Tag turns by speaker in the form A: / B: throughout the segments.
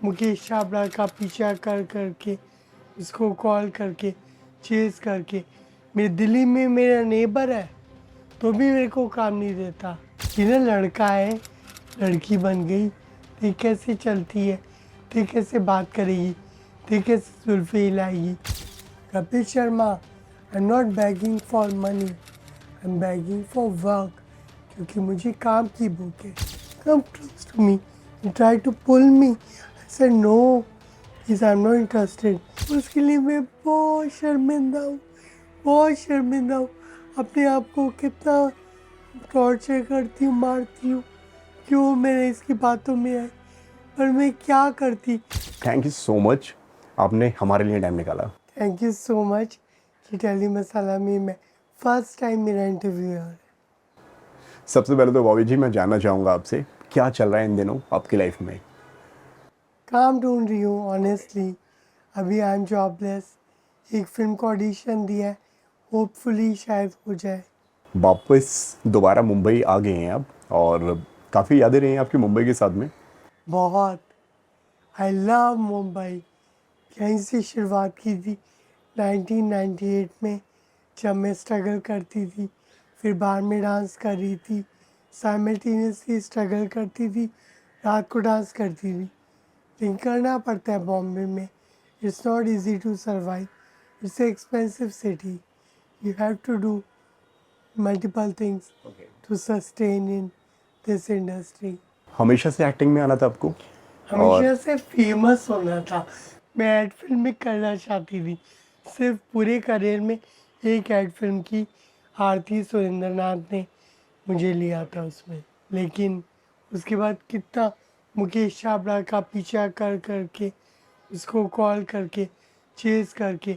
A: मुकेश छाबड़ा का पीछा कर करके, उसको कॉल करके, चेस करके, मेरे दिल्ली में मेरा नेबर है तो भी मेरे को काम नहीं देता। ये ना लड़का है, लड़की बन गई, देख कैसे चलती है, देख कैसे बात करेगी, देख कैसे जुल्फे हिलाएगी। Kapil Sharma, I am not begging for money, I am begging for work, क्योंकि मुझे काम की भूख है। Come close to me and try to pull me, I said no please, I am not interested. उसके लिए मैं बहुत शर्मिंदा हूँ, बहुत शर्मिंदा हूँ। अपने आप को कितना टॉर्चर करती हूँ, मारती हूँ, क्यों मैंने इसकी बातों में आई, पर मैं क्या करती।
B: थैंक यू सो मच, आपने हमारे लिए टाइम निकाला।
A: थैंक यू सो मच कि टेली मसाला में मैं फर्स्ट टाइम मेरा इंटरव्यू है।
B: सबसे पहले तो बॉबी जी मैं जानना चाहूँगा आपसे, क्या चल रहा है इन दिनों आपकी लाइफ में?
A: काम ढूंढ रही हूँ ऑनेस्टली, अभी आई एम जॉबलेस। एक फिल्म को ऑडिशन दिया है, होपफुली शायद हो जाए।
B: वापस दोबारा मुंबई आ गए हैं आप, और काफ़ी यादें रही हैं आपकी मुंबई के साथ में।
A: बहुत, आई लव मुंबई। यहीं से शुरुआत की थी 1998 में, जब मैं स्ट्रगल करती थी, फिर बार में डांस कर रही थी, साइमल्टेनियसली स्ट्रगल करती थी, रात को डांस करती थी। लेकिन करना पड़ता है बॉम्बे में, it's not easy to survive, it's a expensive city, you have to do multiple things to sustain in this industry.
B: हमेशा से एक्टिंग में आना था आपको? और
A: हमेशा से फेमस होना था। मैं एड फिल्म में करना चाहती थी, सिर्फ पूरे करियर में एक एड फिल्म की आरती सुरेंद्र नाथ ने मुझे लिया था उसमें। लेकिन उसके बाद कितना मुकेश छाबड़ा का पीछा कर करके, उसको कॉल करके, चेस करके,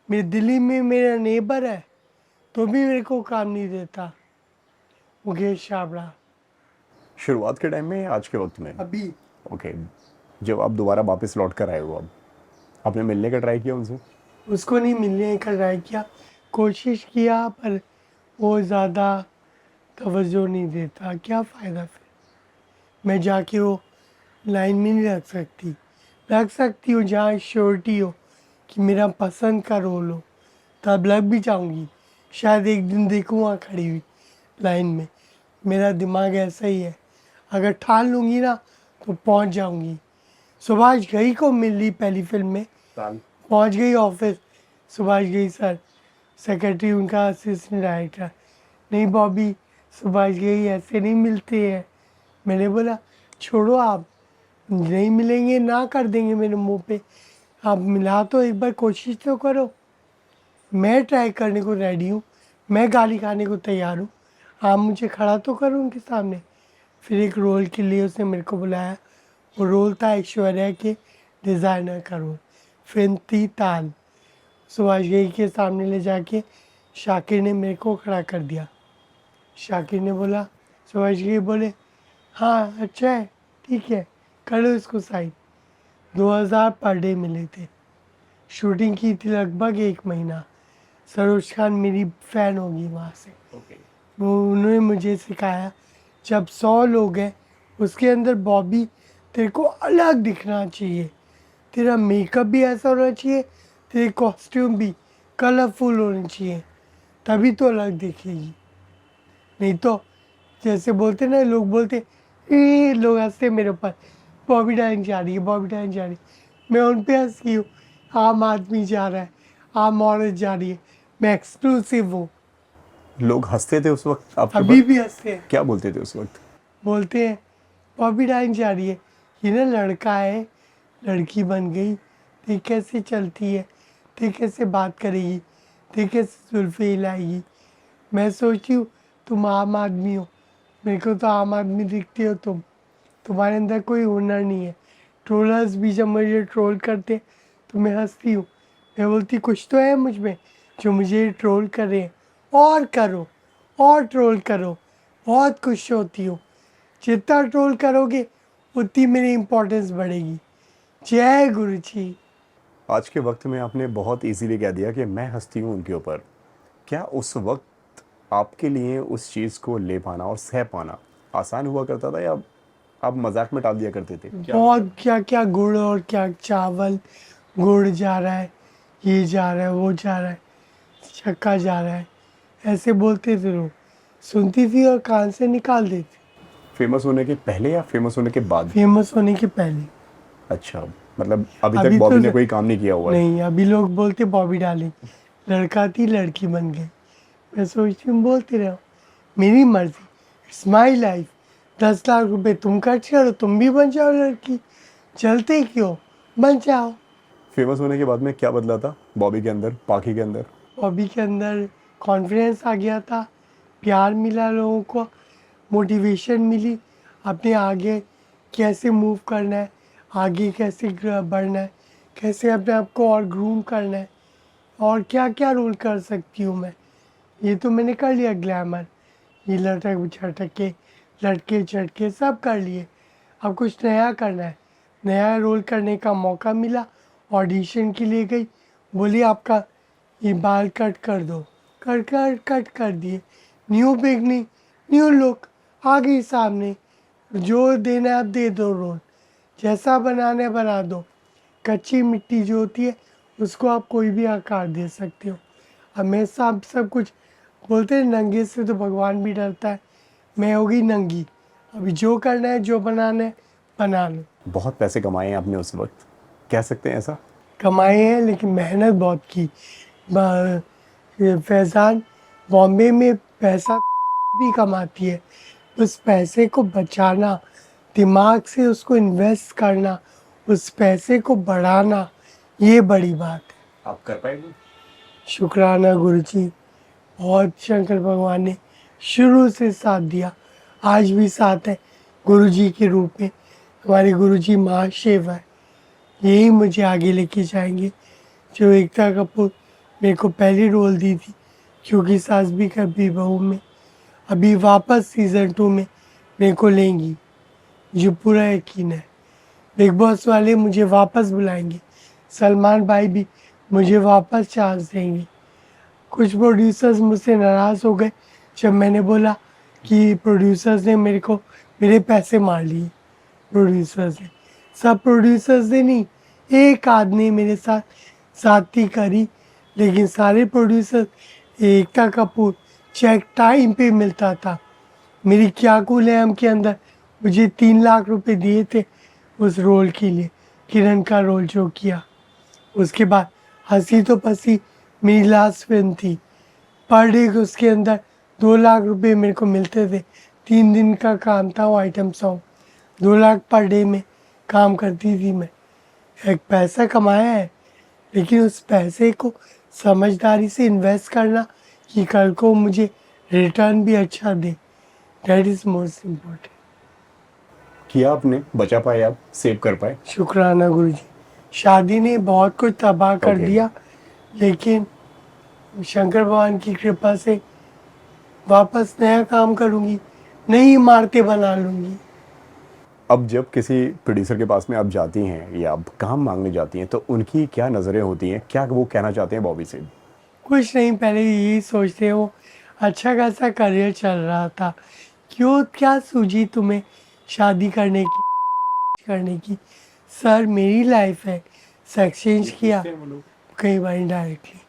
A: मेरे दिल्ली में मेरा नेबर है तो भी मेरे को काम नहीं देता मुकेश छाबड़ा।
B: शुरुआत के टाइम में या आज के वक्त में?
A: अभी
B: ओके, जब आप दोबारा वापस लौट कर आए हो, अब आपने मिलने का ट्राई किया उनसे?
A: उसको नहीं मिलने का ट्राई किया, कोशिश किया, पर वो ज़्यादा तवज्जो नहीं देता। क्या फ़ायदा फिर, मैं जाके वो लाइन में नहीं लग सकती हूँ जहाँ श्योरिटी हो कि मेरा पसंद का रोल हो, तब लग भी जाऊँगी। शायद एक दिन देखूँ वहाँ खड़ी हुई लाइन में। मेरा दिमाग ऐसा ही है, अगर ठान लूँगी ना तो पहुँच जाऊँगी। सुभाष घई को मिल ली पहली फिल्म में, पहुँच गई office, Subhash Ghai sir, secretary उनका असिस्टेंट डायरेक्टर, नहीं बॉबी सुभाष घई ऐसे नहीं मिलते हैं। मैंने बोला छोड़ो, आप नहीं मिलेंगे ना कर देंगे मेरे मुंह पे, आप मिला तो एक बार कोशिश तो करो। मैं ट्राई करने को रेडी हूँ, मैं गाली खाने को तैयार हूँ, आप मुझे खड़ा तो करो उनके सामने। फिर एक रोल के लिए उसने मेरे को बुलाया, वो रोल था ऐश्वर्या के डिज़ाइनर का रोल। फिल्म थी ताल। सुभाष घई के सामने ले जाके शाकिर ने मेरे को खड़ा कर दिया। शाकिर ने बोला, सुभाष घई बोले हाँ अच्छा है, ठीक है, कर लो इसको साइन। 2000 पर डे मिले थे। शूटिंग की थी लगभग 1 महीना। सरोज खान मेरी फ़ैन होगी वहाँ से, वो उन्होंने मुझे सिखाया, जब 100 लोग हैं उसके अंदर बॉबी तेरे को अलग दिखना चाहिए, तेरा मेकअप भी ऐसा होना चाहिए, तेरे कॉस्ट्यूम भी कलरफुल होने चाहिए, तभी तो अलग दिखेगी। नहीं तो जैसे बोलते ना लोग, बोलते ये लोग हंसते मेरे ऊपर, बॉबी डाइन जा रही है, बॉबी डाइन जा रही है, मैं उन पे हंस की हूँ। आम आदमी जा रहा है, आम औरत जा रही है, मैं एक्सक्लूसिव हूँ।
B: लोग हंसते थे उस वक्त आपके
A: अभी
B: ऊपर?
A: भी हंसते हैं,
B: क्या बोलते थे उस वक्त?
A: बोलते हैं बॉबी डाइन जा रही है, ये ना लड़का है, लड़की बन गई, देख कैसे चलती है, देख कैसे बात करेगी, देख कैसे जुल्फे हिलाएगी। मैं सोचती हूँ तुम आम आदमी हो, मेरे को तो आम आदमी दिखती हो तुम, तुम्हारे अंदर कोई हुनर नहीं है। ट्रोलर्स भी जब मुझे ट्रोल करते तो मैं हंसती हूँ, मैं बोलती कुछ तो है मुझ में जो मुझे ट्रोल कर रहे हैं, और करो, और ट्रोल करो, बहुत खुश होती हूँ। जितना ट्रोल करोगे उतनी मेरी इम्पोर्टेंस बढ़ेगी। जय गुरु जी।
B: आज के वक्त में आपने बहुत इजीली कह दिया कि मैं हंसती हूँ उनके ऊपर। क्या उस वक्त आपके लिए उस चीज़ को ले पाना और सह पाना आसान हुआ करता था, या आप मजाक में टाल दिया करते थे क्या?
A: बहुत क्या क्या गुड़ और क्या चावल, गुड़ जा रहा है, ये जा रहा है, वो जा रहा है, छक्का जा रहा है, ऐसे बोलते थे लोग। सुनती थी और कान से निकाल देती।
B: फेमस होने के पहले या फेमस होने के बाद?
A: फेमस होने के पहले।
B: अच्छा, मतलब अभी तक
A: अभी तो
B: बॉबी ने कोई काम नहीं किया हुआ है।
A: नहीं, अभी लोग बोलते बॉबी डार्लिंग, लड़का थी लड़की बन गई। मैं सोचती हूँ बोलते रहो, मेरी मर्जी, इट्स माई लाइफ। 10 लाख रुपए तुम खर्च करो, तुम भी बन जाओ लड़की, चलते क्यों, बन जाओ।
B: फेमस होने के बाद में क्या बदला था बॉबी के अंदर, पाखी के अंदर?
A: बॉबी के अंदर कॉन्फिडेंस आ गया था, प्यार मिला लोगों को, मोटिवेशन मिली, अपने आगे कैसे मूव करना है, आगे कैसे बढ़ना है, कैसे अपने आप को और ग्रूम करना है, और क्या क्या रोल कर सकती हूँ मैं। ये तो मैंने कर लिया ग्लैमर, ये लटक झटक के, लटके झटके सब कर लिए। अब कुछ नया करना है, नया रोल करने का मौका मिला, ऑडिशन के लिए गई, बोली आपका ये बाल कट कर दो, कट कर दिए। न्यू बिगनिंग, न्यू लुक आ गई सामने, जो देना है आप दे दो रोल, जैसा बनाना है बना दो। कच्ची मिट्टी जो होती है उसको आप कोई भी आकार दे सकते हो। हमेशा आप सब कुछ बोलते हैं नंगे से तो भगवान भी डरता है, मैं होगी नंगी। अभी जो करना है जो बनाना है बना लो।
B: बहुत पैसे कमाए हैं आपने उस वक्त, कह सकते हैं ऐसा?
A: कमाए हैं लेकिन मेहनत बहुत की। ये फैज़ान, बॉम्बे में पैसा भी कमाती है, उस पैसे को बचाना, दिमाग से उसको इन्वेस्ट करना, उस पैसे को बढ़ाना, ये बड़ी बात है।
B: आप कर पाएंगे?
A: शुक्राना गुरुजी, बहुत शंकर भगवान ने शुरू से साथ दिया, आज भी साथ है गुरुजी के रूप में। हमारे गुरुजी महाशिव है, यही मुझे आगे लेके जाएंगे। जो एकता कपूर मेरे को पहली रोल दी थी क्योंकि सास भी कभी बहू में, अभी वापस सीज़न 2 में मेरे को लेंगी, मुझे पूरा यकीन है। बिग बॉस वाले मुझे वापस बुलाएंगे, सलमान भाई भी मुझे वापस चांस देंगे। कुछ प्रोड्यूसर्स मुझसे नाराज़ हो गए जब मैंने बोला कि प्रोड्यूसर्स ने मेरे को, मेरे पैसे मार लिए। प्रोड्यूसर्स ने, सब प्रोड्यूसर्स ने नहीं, एक आदमी मेरे साथ साथी करी, लेकिन सारे producer, Ekta Kapoor check time पे मिलता था। मेरी क्या कूल है के अंदर मुझे 3 लाख रुपए दिए थे उस रोल के लिए, किरण का रोल जो किया। उसके बाद हंसी तो पसी मेरी लास्ट फिल्म थी, पर डे उसके अंदर 2 लाख रुपए मेरे को मिलते थे। 3 दिन का काम था वो item song, 2 lakh per day में काम करती थी मैं। एक पैसा कमाया है, लेकिन उस पैसे को समझदारी से इन्वेस्ट करना कि कल को मुझे रिटर्न भी अच्छा दे, दैट इज़ मोस्ट इम्पोर्टेंट।
B: किया आपने, बचा पाए आप, सेव कर पाए?
A: शुक्राना गुरुजी, शादी ने बहुत कुछ तबाह कर
B: Okay.
A: दिया, लेकिन शंकर भगवान की कृपा से वापस नया काम करूँगी, नई इमारतें बना लूँगी।
B: अब जब किसी प्रोड्यूसर के पास में आप जाती हैं या आप काम मांगने जाती हैं तो उनकी क्या नज़रें होती हैं, क्या वो कहना चाहते हैं बॉबी से?
A: कुछ नहीं, पहले यही सोचते हो, अच्छा खासा करियर चल रहा था, क्यों क्या सूझी तुम्हें शादी करने की। सर मेरी लाइफ है, एक्सचेंज किया कई बार डायरेक्टली।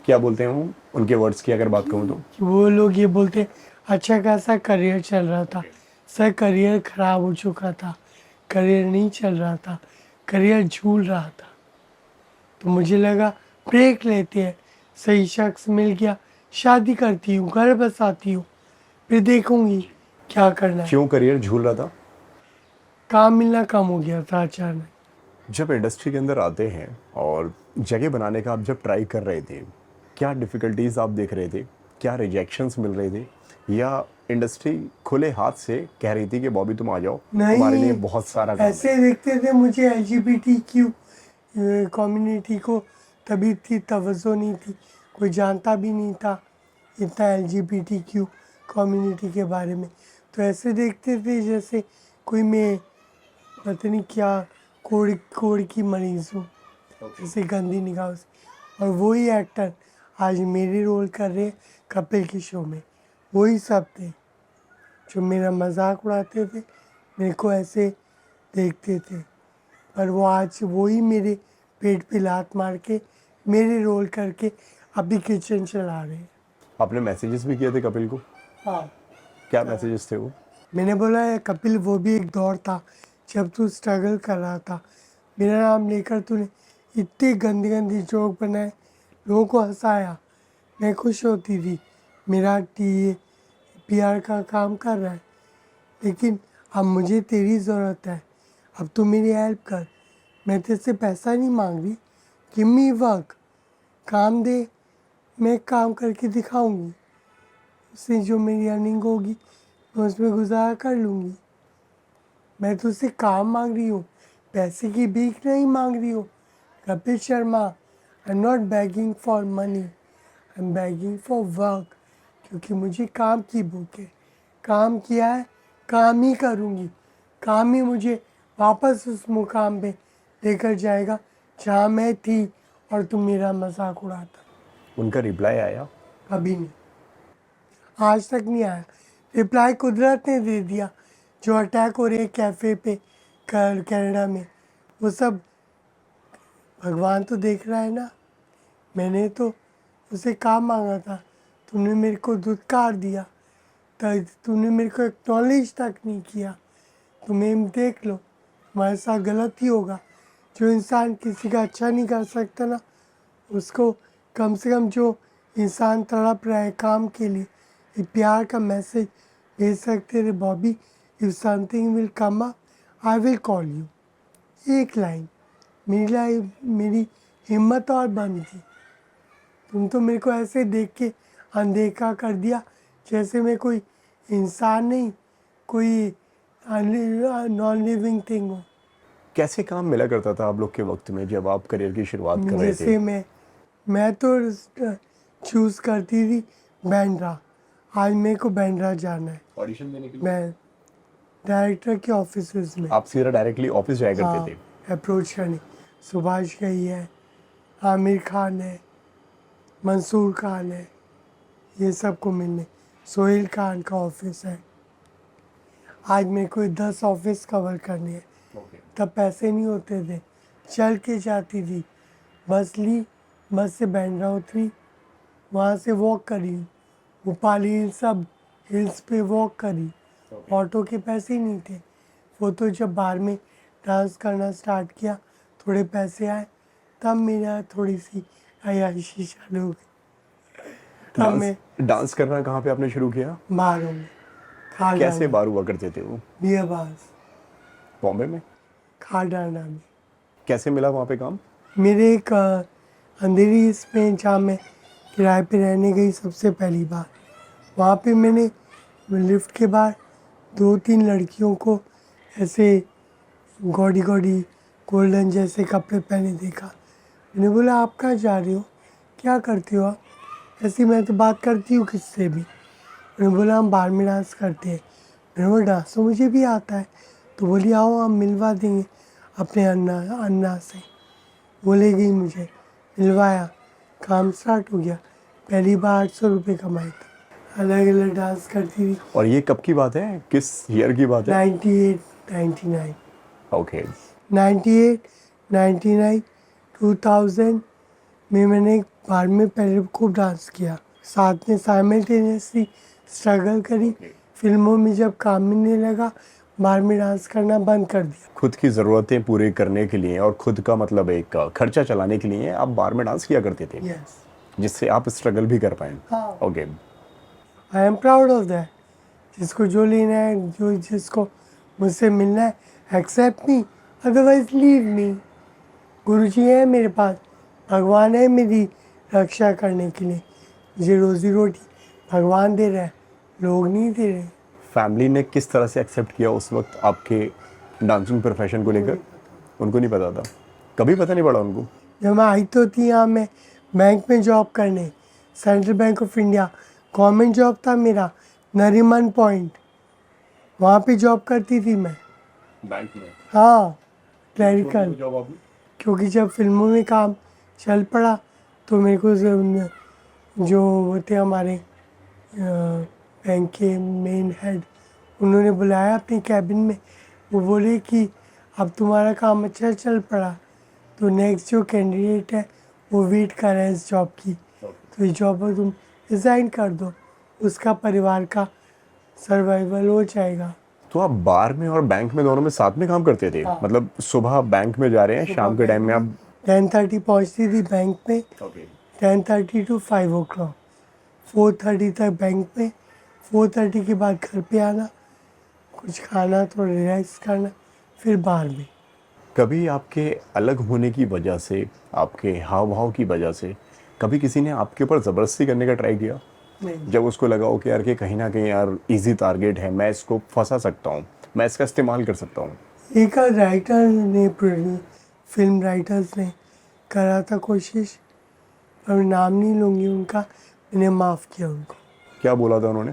B: क्या बोलते हैं वो, उनके वर्ड्स की अगर बात करूँ तो?
A: कि वो लोग ये बोलते अच्छा खासा करियर चल रहा था। सर करियर खराब हो चुका था, करियर नहीं चल रहा था, करियर झूल रहा था। तो मुझे लगा ब्रेक लेते हैं, सही शख्स मिल गया, शादी करती हूँ, घर बसाती हूँ, फिर देखूंगी क्या करना है।
B: क्यों करियर झूल रहा था?
A: काम मिलना कम हो गया था अचानक।
B: जब इंडस्ट्री के अंदर आते हैं और जगह बनाने का आप जब ट्राई कर रहे थे, क्या डिफ़िकल्टीज आप देख रहे थे, क्या रिजेक्शंस मिल रहे थे, या इंडस्ट्री खुले हाथ से कह रही थी कि बॉबी तुम आ जाओ, तुम्हारे लिए बहुत सारा काम है?
A: ऐसे देखते थे मुझे, LGBTQ कम्युनिटी को तभी इतनी तवज्जो नहीं थी, कोई जानता भी नहीं था इतना LGBTQ कम्युनिटी के बारे में। तो ऐसे देखते थे जैसे कोई मैं पता नहीं क्या कोड़ की मरीज हूँ, जैसे गंदी निगाह से। और वही एक्टर आज मेरे रोल कर रहे हैं कपिल के शो में, वही सब थे जो मेरा मजाक उड़ाते थे, मेरे को ऐसे देखते थे, पर वो आज वही मेरे पेट पे लात मार के मेरे रोल करके अभी किचन चला रहे हैं।
B: आपने मैसेजेस भी किए थे कपिल को?
A: हाँ,
B: क्या मैसेजेस थे वो?
A: मैंने बोला है कपिल, वो भी एक दौर था जब तू स्ट्रगल कर रहा था, मेरा नाम लेकर तूने इतने गंदे गंदे जोक बनाए, लोगों को हंसाया, मैं खुश होती थी, मेरा PR का काम कर रहा है, लेकिन अब मुझे तेरी ज़रूरत है, अब तू मेरी हेल्प कर, मैं तेरे से पैसा नहीं मांग रही, गिव मी वर्क, काम दे, मैं काम करके दिखाऊंगी, उससे जो मेरी अर्निंग होगी मैं उसमें गुजारा कर लूँगी। मैं तुझसे काम मांग रही हूँ, पैसे की भीख नहीं मांग रही हूँ। Kapil Sharma, I am not begging for money, I M begging for work, क्योंकि मुझे काम की भूख है, काम किया है, काम ही करूँगी, काम ही मुझे वापस उस मुकाम पे लेकर जाएगा जहाँ मैं थी और तुम मेरा मजाक उड़ाता।
B: उनका रिप्लाई आया?
A: कभी नहीं, आज तक नहीं आया। रिप्लाई कुदरत ने दे दिया, जो अटैक हो रहे कैफ़े पे कनाडा में, वो सब भगवान तो देख रहा है ना। मैंने तो उसे काम मांगा था, तूने मेरे को धुतकार दिया, तूने मेरे को एक्नॉलेज तक नहीं किया। तुम्हें देख लो, तुम्हारे साथ गलत ही होगा। जो इंसान किसी का अच्छा नहीं कर सकता ना, उसको कम से कम जो इंसान तड़प रहा है काम के लिए, एक प्यार का मैसेज भेज सकते थे, Bobby if something will come up I will call you. एक लाइन मेरी हिम्मत और बंद थी। तुम तो मेरे को ऐसे देख के अनदेखा कर दिया जैसे मैं कोई इंसान नहीं, कोई नॉन लिविंग थिंग हूँ।
B: कैसे काम मिला करता था आप लोग के वक्त में जब आप करियर की शुरुआत कर रहे थे?
A: जैसे मैं तो चूज़ करती थी बैंड्रा, आज मेरे को बैंड्रा जाना है,
B: ऑडिशन देने के लिए
A: मैं डायरेक्टर के ऑफिस में
B: आप सीधा डायरेक्टली ऑफिस जाया करते थे?
A: अप्रोच करने। सुभाष गई है, आमिर खान है, मंसूर खान है, ये सबको मिलने। सोहेल खान का ऑफिस है। आज मेरे को 10 ऑफिस कवर करने हैं। तब पैसे नहीं होते थे, चल के जाती थी, बस ली, बस से बैंड्रा उतरी, वहाँ से वॉक करी, भोपाली हिल्स पे वॉक करी। ऑटो के पैसे ही नहीं थे। वो तो जब बाहर में डांस करना स्टार्ट किया, थोड़े पैसे आए, तब मेरा थोड़ी सी अय्याशी चालू हो गई। तब मैं
B: डांस करना कहाँ पे आपने शुरू किया?
A: बारों में, खाल
B: कैसे
A: डालना,
B: बार हुआ करते थे वो?
A: बियर बार्स,
B: बॉम्बे में?
A: खाल डालना में।
B: कैसे मिला वहाँ पे काम?
A: मेरे एक अंधेरी इसमें जहाँ मैं किराए पे रहने गई सबसे पहली बार, वहाँ पे मैंने लिफ्ट के बाहर 2-3 लड़कियों को ऐसे गॉडी गॉडी गोल्डन जैसे कपड़े पहने देखा। मैंने बोला आप कहाँ जा रही हो, क्या करती हो आप? ऐसी मैं तो बात करती हूँ किससे भी। मैंने बोला हम बाहर में डांस करते हैं। मैंने बोला डांस तो मुझे भी आता है। तो बोली आओ हम मिलवा देंगे अपने अन्ना से। वो ले गई मुझे, मिलवाया, काम स्टार्ट हो गया। पहली बार 800 रुपये कमाए थे। अलग अलग डांस करती थी।
B: और ये कब की बात है, किस ईयर की बात है?
A: 98, 99,
B: ओके।
A: 98, 99, 2000 में मैंने बार में पहले खूब डांस किया। साथ में साइमल्टेनियसली स्ट्रगल करी। फिल्मों में जब काम मिलने लगा, बार में डांस करना बंद कर दिया।
B: खुद की ज़रूरतें पूरी करने के लिए और खुद का मतलब एक खर्चा चलाने के लिए आप बार में डांस किया करते थे,
A: यस,
B: जिससे आप स्ट्रगल भी कर पाए।
A: हाँ।
B: Okay.
A: I am proud of that. जिसको जो लेना है, जो जिसको मुझसे मिलना है, एक्सेप्ट मी, अदरवाइज लीव मी। गुरुजी है मेरे पास, भगवान है मेरी रक्षा करने के लिए। मुझे रोज़ी रोटी भगवान दे रहा है, लोग नहीं दे रहे।
B: फैमिली ने किस तरह से एक्सेप्ट किया उस वक्त आपके डांसिंग प्रोफेशन को लेकर? उनको नहीं पता था? कभी पता नहीं पड़ा उनको?
A: जब मैं आई तो थी यहाँ, मैं बैंक में जॉब करने, central bank of India, government job था मेरा, नरीमन पॉइंट, वहाँ पे जॉब करती थी मैं।
B: बैंक में?
A: हाँ, क्लैरिकल।
B: जॉब आपने?
A: क्योंकि जब फिल्मों में काम चल पड़ा तो मेरे को जो वो थे हमारे बैंक के मेन हेड, उन्होंने बुलाया अपनी कैबिन में, वो बोले कि अब तुम्हारा काम अच्छा चल पड़ा, तो नेक्स्ट जो कैंडिडेट है वो वेट कर रहा है इस जॉब की, तो इस जॉब पर तुम रिज़ाइन कर दो, उसका परिवार का सर्वाइवल हो जाएगा।
B: तो आप बार में और बैंक में दोनों में साथ में काम करते थे?
A: हाँ।
B: मतलब सुबह बैंक में जा रहे हैं, शाम के टाइम में आप
A: 10:30 पहुँचती थी बैंक में, 10:30 to 5 o'clock, 4:30 तक बैंक में, 4:30 के बाद घर पे आना, कुछ खाना, थोड़ा रिलैक्स करना, फिर बाहर में।
B: कभी आपके अलग होने की वजह से, आपके हाव भाव की वजह से कभी किसी ने आपके ऊपर ज़बरदस्ती करने का ट्राई किया?
A: नहीं,
B: जब उसको लगा हो कि यार कि कहीं ना कहीं यार इजी टारगेट है, मैं इसको फंसा सकता हूँ, मैं इसका इस्तेमाल कर सकता हूँ।
A: एक आध राइटर ने, फिल्म राइटर्स ने करा था कोशिश, पर मैं नाम नहीं लूँगी उनका, मैंने माफ़ किया उनको।
B: क्या बोला था उन्होंने?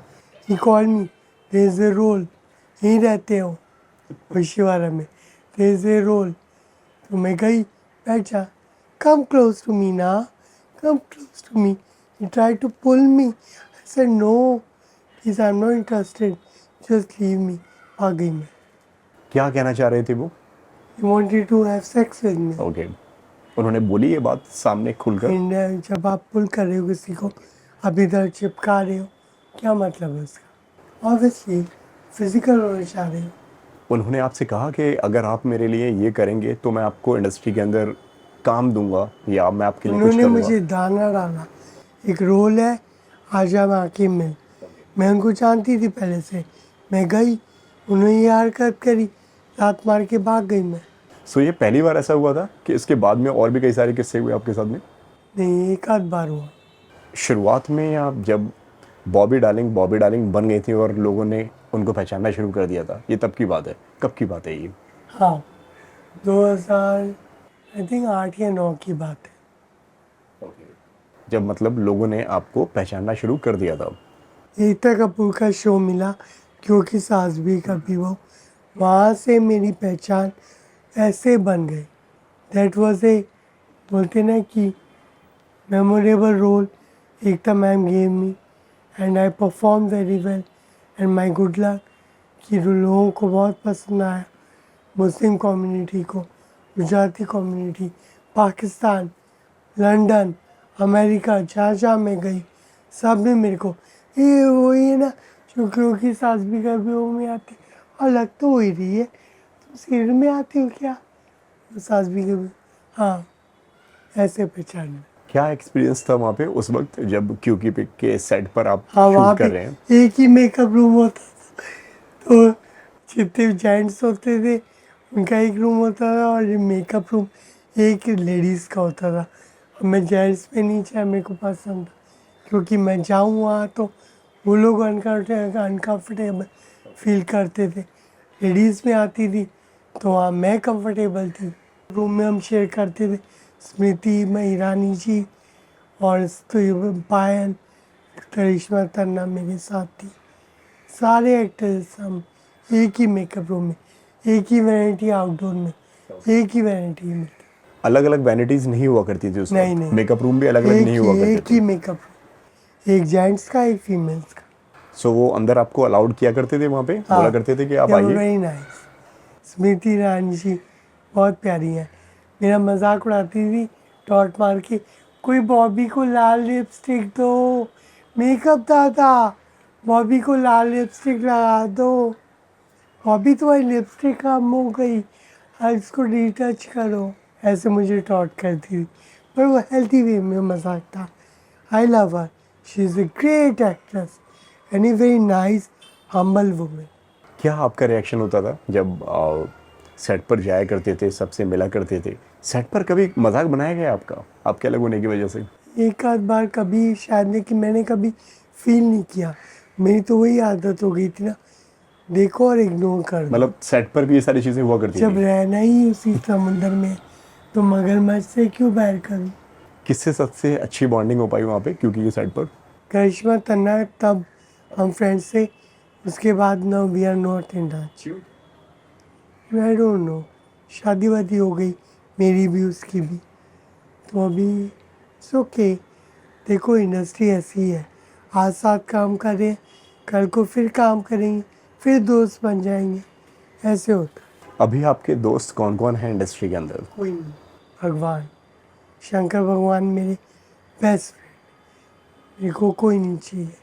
A: He call me, there is a role, यहीं रहते हो विश्ववारा में, देयर इज़ ए रोल, तो मैं गई, बैठ जा, कम क्लोज टू मी ना, come close to me, he try to pull me, I said no please, I am not interested, just leave me. आ गई मैं।
B: क्या कहना चाह रहे थे वो?
A: He wanted to have sex with me.
B: Okay, उन्होंने बोली ये बात सामने खुलकर?
A: एंड जब आप पुल कर रहे हो किसी को, आप इधर चिपका रहे हो, क्या मतलब है उसका? ऑब्वियसली फिजिकल होना चाह रहे हो।
B: उन्होंने आपसे कहा कि अगर आप मेरे लिए ये करेंगे तो मैं आपको इंडस्ट्री के अंदर काम दूंगा या मैं आपके लिए कुछ
A: उन्होंने
B: करूँगा?
A: मुझे दाना डाला, एक रोल है, आजा मैं आके मिल, मैं उनको जानती थी पहले से, मैं गई, उन्होंने ये हरकत करी, लात मार के भाग गई मैं।
B: सो ये पहली बार ऐसा हुआ था कि इसके बाद में और भी कई सारे किस्से हुए आपके साथ में?
A: नहीं, एक आध बार हुआ।
B: शुरुआत में या जब बॉबी डार्लिंग बन गई थी और लोगों ने उनको पहचानना शुरू कर दिया था, ये तब की बात है? कब की बात है ये?
A: हाँ, 2000 आई थिंक 8 या 9 की बात है।
B: जब मतलब लोगों ने आपको पहचानना शुरू कर दिया था?
A: एकता कपूर का शो मिला, क्योंकि सास भी कभी वो, वहाँ से मेरी पहचान ऐसे बन गई। दैट वाज ए, बोलते ना कि memorable role Ekta ma'am gave me, and I perform very well, and my good luck कि लोगों को बहुत पसंद आया, मुस्लिम कम्युनिटी को, Gujarati community, Pakistan, London, America, जहाँ जहाँ मैं गई, सब ने मेरे को, ये वही है ना जो क्योंकि सास भी कभी वो में आती, और लग तो वही रही है, तुम सीरियल में आती हो क्या? सास भी कभी, हाँ, ऐसे पहचान।
B: क्या एक्सपीरियंस था वहाँ पे उस वक्त जब क्यूकी पिक के सेट पर आप
A: हाँ, वहाँ
B: शूट कर
A: पे
B: रहे हैं?
A: एक ही मेकअप रूम होता था, तो जितने जेंट्स होते थे उनका एक रूम होता था, और ये मेकअप रूम एक लेडीज़ का होता था। और मैं जेंट्स में नहीं चाहे, मेरे को पसंद था, क्योंकि मैं जाऊँ वहाँ तो वो लोग अनकम्फर्टेबल फील करते थे, लेडीज़ में आती थी तो वहाँ मैं कंफर्टेबल थी। रूम में हम शेयर करते थे, स्मृति, मैं, ईरानी जी, और तो पायल, करिश्मा तन्ना मेरे साथ थी, सारे एक्टर्स हम एक ही मेकअप रूम में, एक ही वैनिटी आउटडोर में, एक ही वैनिटी में।
B: अलग अलग वैनिटीज नहीं हुआ करती थी उस
A: नहीं,
B: वक्त?
A: नहीं।
B: मेकअप रूम भी अलग अलग नहीं हुआ
A: एक
B: करते
A: ही
B: थे?
A: मेकअप रूम, एक जेंट्स का, एक फीमेल्स का।
B: सो वो अंदर आपको अलाउड किया करते थे वहाँ पे?
A: हाँ,
B: बोला करते थे कि आप
A: they were
B: आइए?
A: very nice। स्मृति ईरानी जी बहुत प्यारी हैं, मेरा मजाक उड़ाती थी टॉर्च मार के, कोई बॉबी को लाल लिपस्टिक दो, मेकअप दादा, बॉबी को लाल लिपस्टिक लगा दो, बॉबी तुम्हारी लिपस्टिक कम हो गई, अब इसको रिटच करो, ऐसे मुझे टॉर्च करती थी, पर वो हेल्थी वे में मजाक था। I love her, she is a great actress and a very nice humble women.
B: क्या आपका रिएक्शन होता था जब सेट पर जाया करते थे, सबसे मिला करते थे? सेट पर कभी मजाक बनाया गया आपका, आपके अलग होने की वजह से?
A: एक आध बार कभी शायद, लेकिन मैंने कभी फील नहीं किया, मेरी तो वही आदत हो गई थी ना, देखो और इग्नोर कर दो।
B: मतलब सेट पर भी ये सारी चीज़ें हुआ करती
A: जब
B: थी?
A: रहना ही उसी समुंदर में तो मगरमच्छ से क्यों बैर करूं?
B: किससे सबसे अच्छी बॉन्डिंग हो पाई वहाँ पे क्योंकि ये सेट पर?
A: करिश्मा तन्ना, तब हम फ्रेंड्स थे, उसके बाद now we are not in touch. I don't know, शादी वादी हो गई मेरी भी उसकी भी, तो अभी इट्स ओके। देखो इंडस्ट्री ऐसी है, आज साथ काम कर रहे हैं, कल को फिर काम करेंगे, फिर दोस्त बन जाएंगे, ऐसे होता है।
B: अभी आपके दोस्त कौन कौन हैं इंडस्ट्री के अंदर?
A: कोई नहीं, भगवान शंकर भगवान मेरे बेस्ट फ्रेंड, मेरे को कोई नहीं चाहिए।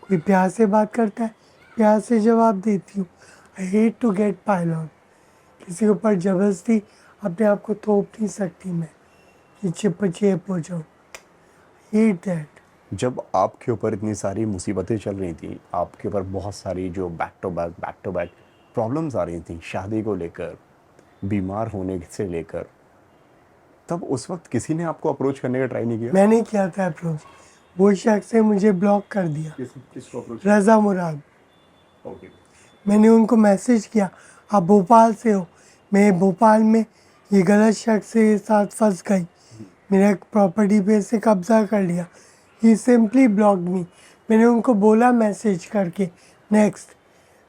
A: कोई प्यार से बात करता है, प्यार से जवाब देती हूँ। I hate to get pile on. किसी के ऊपर जबरदस्ती अपने आप को थोप नहीं सकती मैं कि चेप हो जाऊँ। Hate that.
B: जब आपके ऊपर इतनी सारी मुसीबतें चल रही थी, आपके ऊपर बहुत सारी जो बैक टू बैक प्रॉब्लम्स आ रही थी, शादी को लेकर, बीमार होने से लेकर, तब उस वक्त किसी ने आपको अप्रोच करने का ट्राई नहीं किया?
A: मैंने किया था अप्रोच, वो शख्स ने मुझे ब्लॉक कर दिया।
B: किसको अप्रोच?
A: रज़ा मुराद।
B: ओके।
A: मैंने उनको मैसेज किया, आप भोपाल से हो, मैं भोपाल में ये गलत शख्स के साथ फंस गई, मेरा प्रॉपर्टी पे से कब्ज़ा कर लिया। ही सिंपली ब्लॉक्ड मी। मैंने उनको बोला मैसेज करके, नेक्स्ट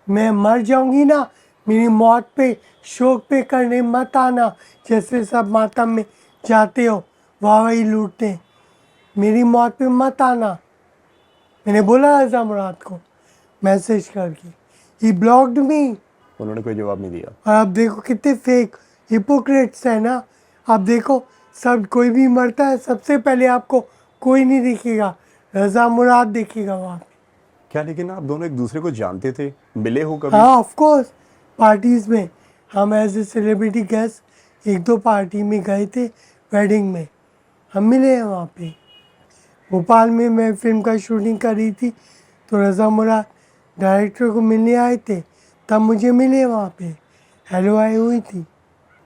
A: मैं मर जाऊंगी ना, मेरी मौत पे शोक पे करने मत आना, जैसे सब मातम में जाते हो वाह वही लूटने, मेरी मौत पे मत आना। मैंने बोला रज़ा मुराद को मैसेज करके, ही ब्लॉक्ड मी।
B: उन्होंने कोई जवाब नहीं दिया।
A: और आप देखो कितने फेक हिपोक्रेट्स है ना। आप देखो, सब कोई भी मरता है सबसे पहले आपको कोई नहीं दिखेगा, रज़ा मुराद दिखेगा वहाँ पे।
B: क्या लेकिन आप दोनों एक दूसरे को जानते थे, मिले हो कभी?
A: हाँ ऑफ कोर्स, पार्टीज़ में हम एज ए सेलिब्रिटी गेस्ट एक दो पार्टी में गए थे, वेडिंग में हम मिले हैं वहाँ पे। भोपाल में मैं फिल्म का शूटिंग कर रही थी, तो रज़ा मुराद डायरेक्टर को मिलने आए थे, तब मुझे मिले वहाँ पे, हेलो आई हुई थी।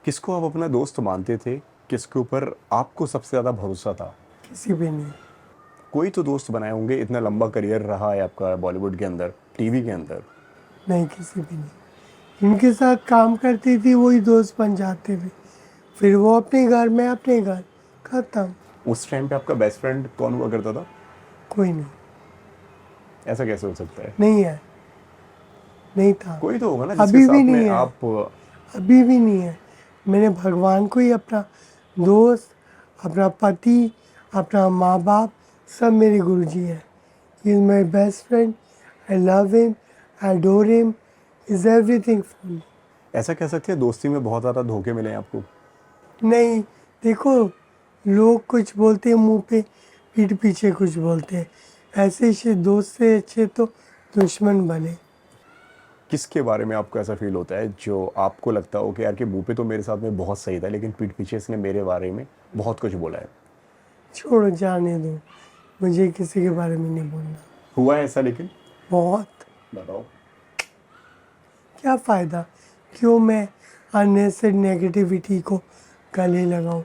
B: किसको आप अपना दोस्त मानते थे, किसके ऊपर आपको सबसे ज़्यादा भरोसा था?
A: किसी पे नहीं।
B: कोई तो दोस्त बनाए होंगे, इतना लंबा करियर रहा है आपका बॉलीवुड के अंदर, टीवी के अंदर।
A: नहीं, किसी भी नहीं। इनके साथ काम करती थी वही दोस्त बन जाते थे, फिर वो अपने घर, मैं अपने घर, खत्म।
B: उस टाइम पे आपका बेस्ट फ्रेंड कौन हुआ करता था?
A: कोई नहीं।
B: ऐसा कैसे हो सकता है?
A: नहीं है, नहीं था।
B: कोई तो होगा ना
A: अभी
B: जिसके
A: भी
B: साथ
A: नहीं
B: में
A: है।
B: आप।
A: अभी भी नहीं है। मैंने भगवान को ही अपना दोस्त, अपना पति, अपना माँ बाप, सब मेरे गुरुजी हैं। He is my best friend, I love him, I adore him, is everything for me.
B: ऐसा कह सकते हैं दोस्ती में बहुत ज़्यादा धोखे मिले हैं आपको?
A: नहीं, देखो, लोग कुछ बोलते हैं मुंह पे, पीठ पीछे कुछ बोलते हैं। ऐसे दोस्त से अच्छे तो दुश्मन बने।
B: किसके बारे में आपको ऐसा फील होता है जो आपको लगता हो कि यार कि मुंह पे तो मेरे साथ में बहुत सही था, लेकिन पीठ पीछे इसने मेरे बारे में बहुत कुछ बोला है?
A: छोड़ो, जाने दो, मुझे किसी के बारे में नहीं बोलना।
B: हुआ है ऐसा लेकिन?
A: बहुत।
B: बताओ।
A: क्या फ़ायदा, क्यों मैं अननेसेसरी नेगेटिविटी को गले लगाऊं।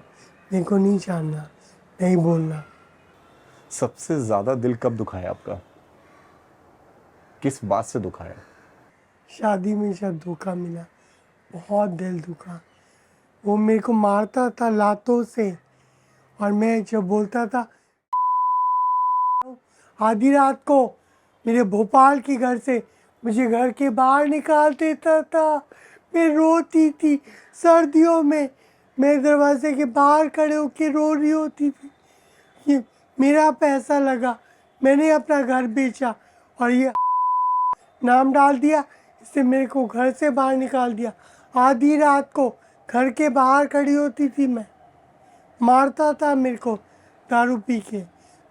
A: मेरे को नहीं जानना, नहीं बोलना।
B: सबसे ज़्यादा दिल कब दुखा है आपका? किस बात से दुखा है?
A: शादी में जब धोखा मिला, बहुत दिल दुखा। वो मेरे को मारता था लातों से, और मैं जब बोलता था आधी रात को, मेरे भोपाल के घर से मुझे घर के बाहर निकाल देता था। मैं रोती थी सर्दियों में, मैं दरवाजे के बाहर खड़े होकर रो रही होती थी। ये मेरा पैसा लगा, मैंने अपना घर बेचा, और ये नाम डाल दिया, इससे मेरे को घर से बाहर निकाल दिया। आधी रात को घर के बाहर खड़ी होती थी मैं, मारता था मेरे को दारू पी के,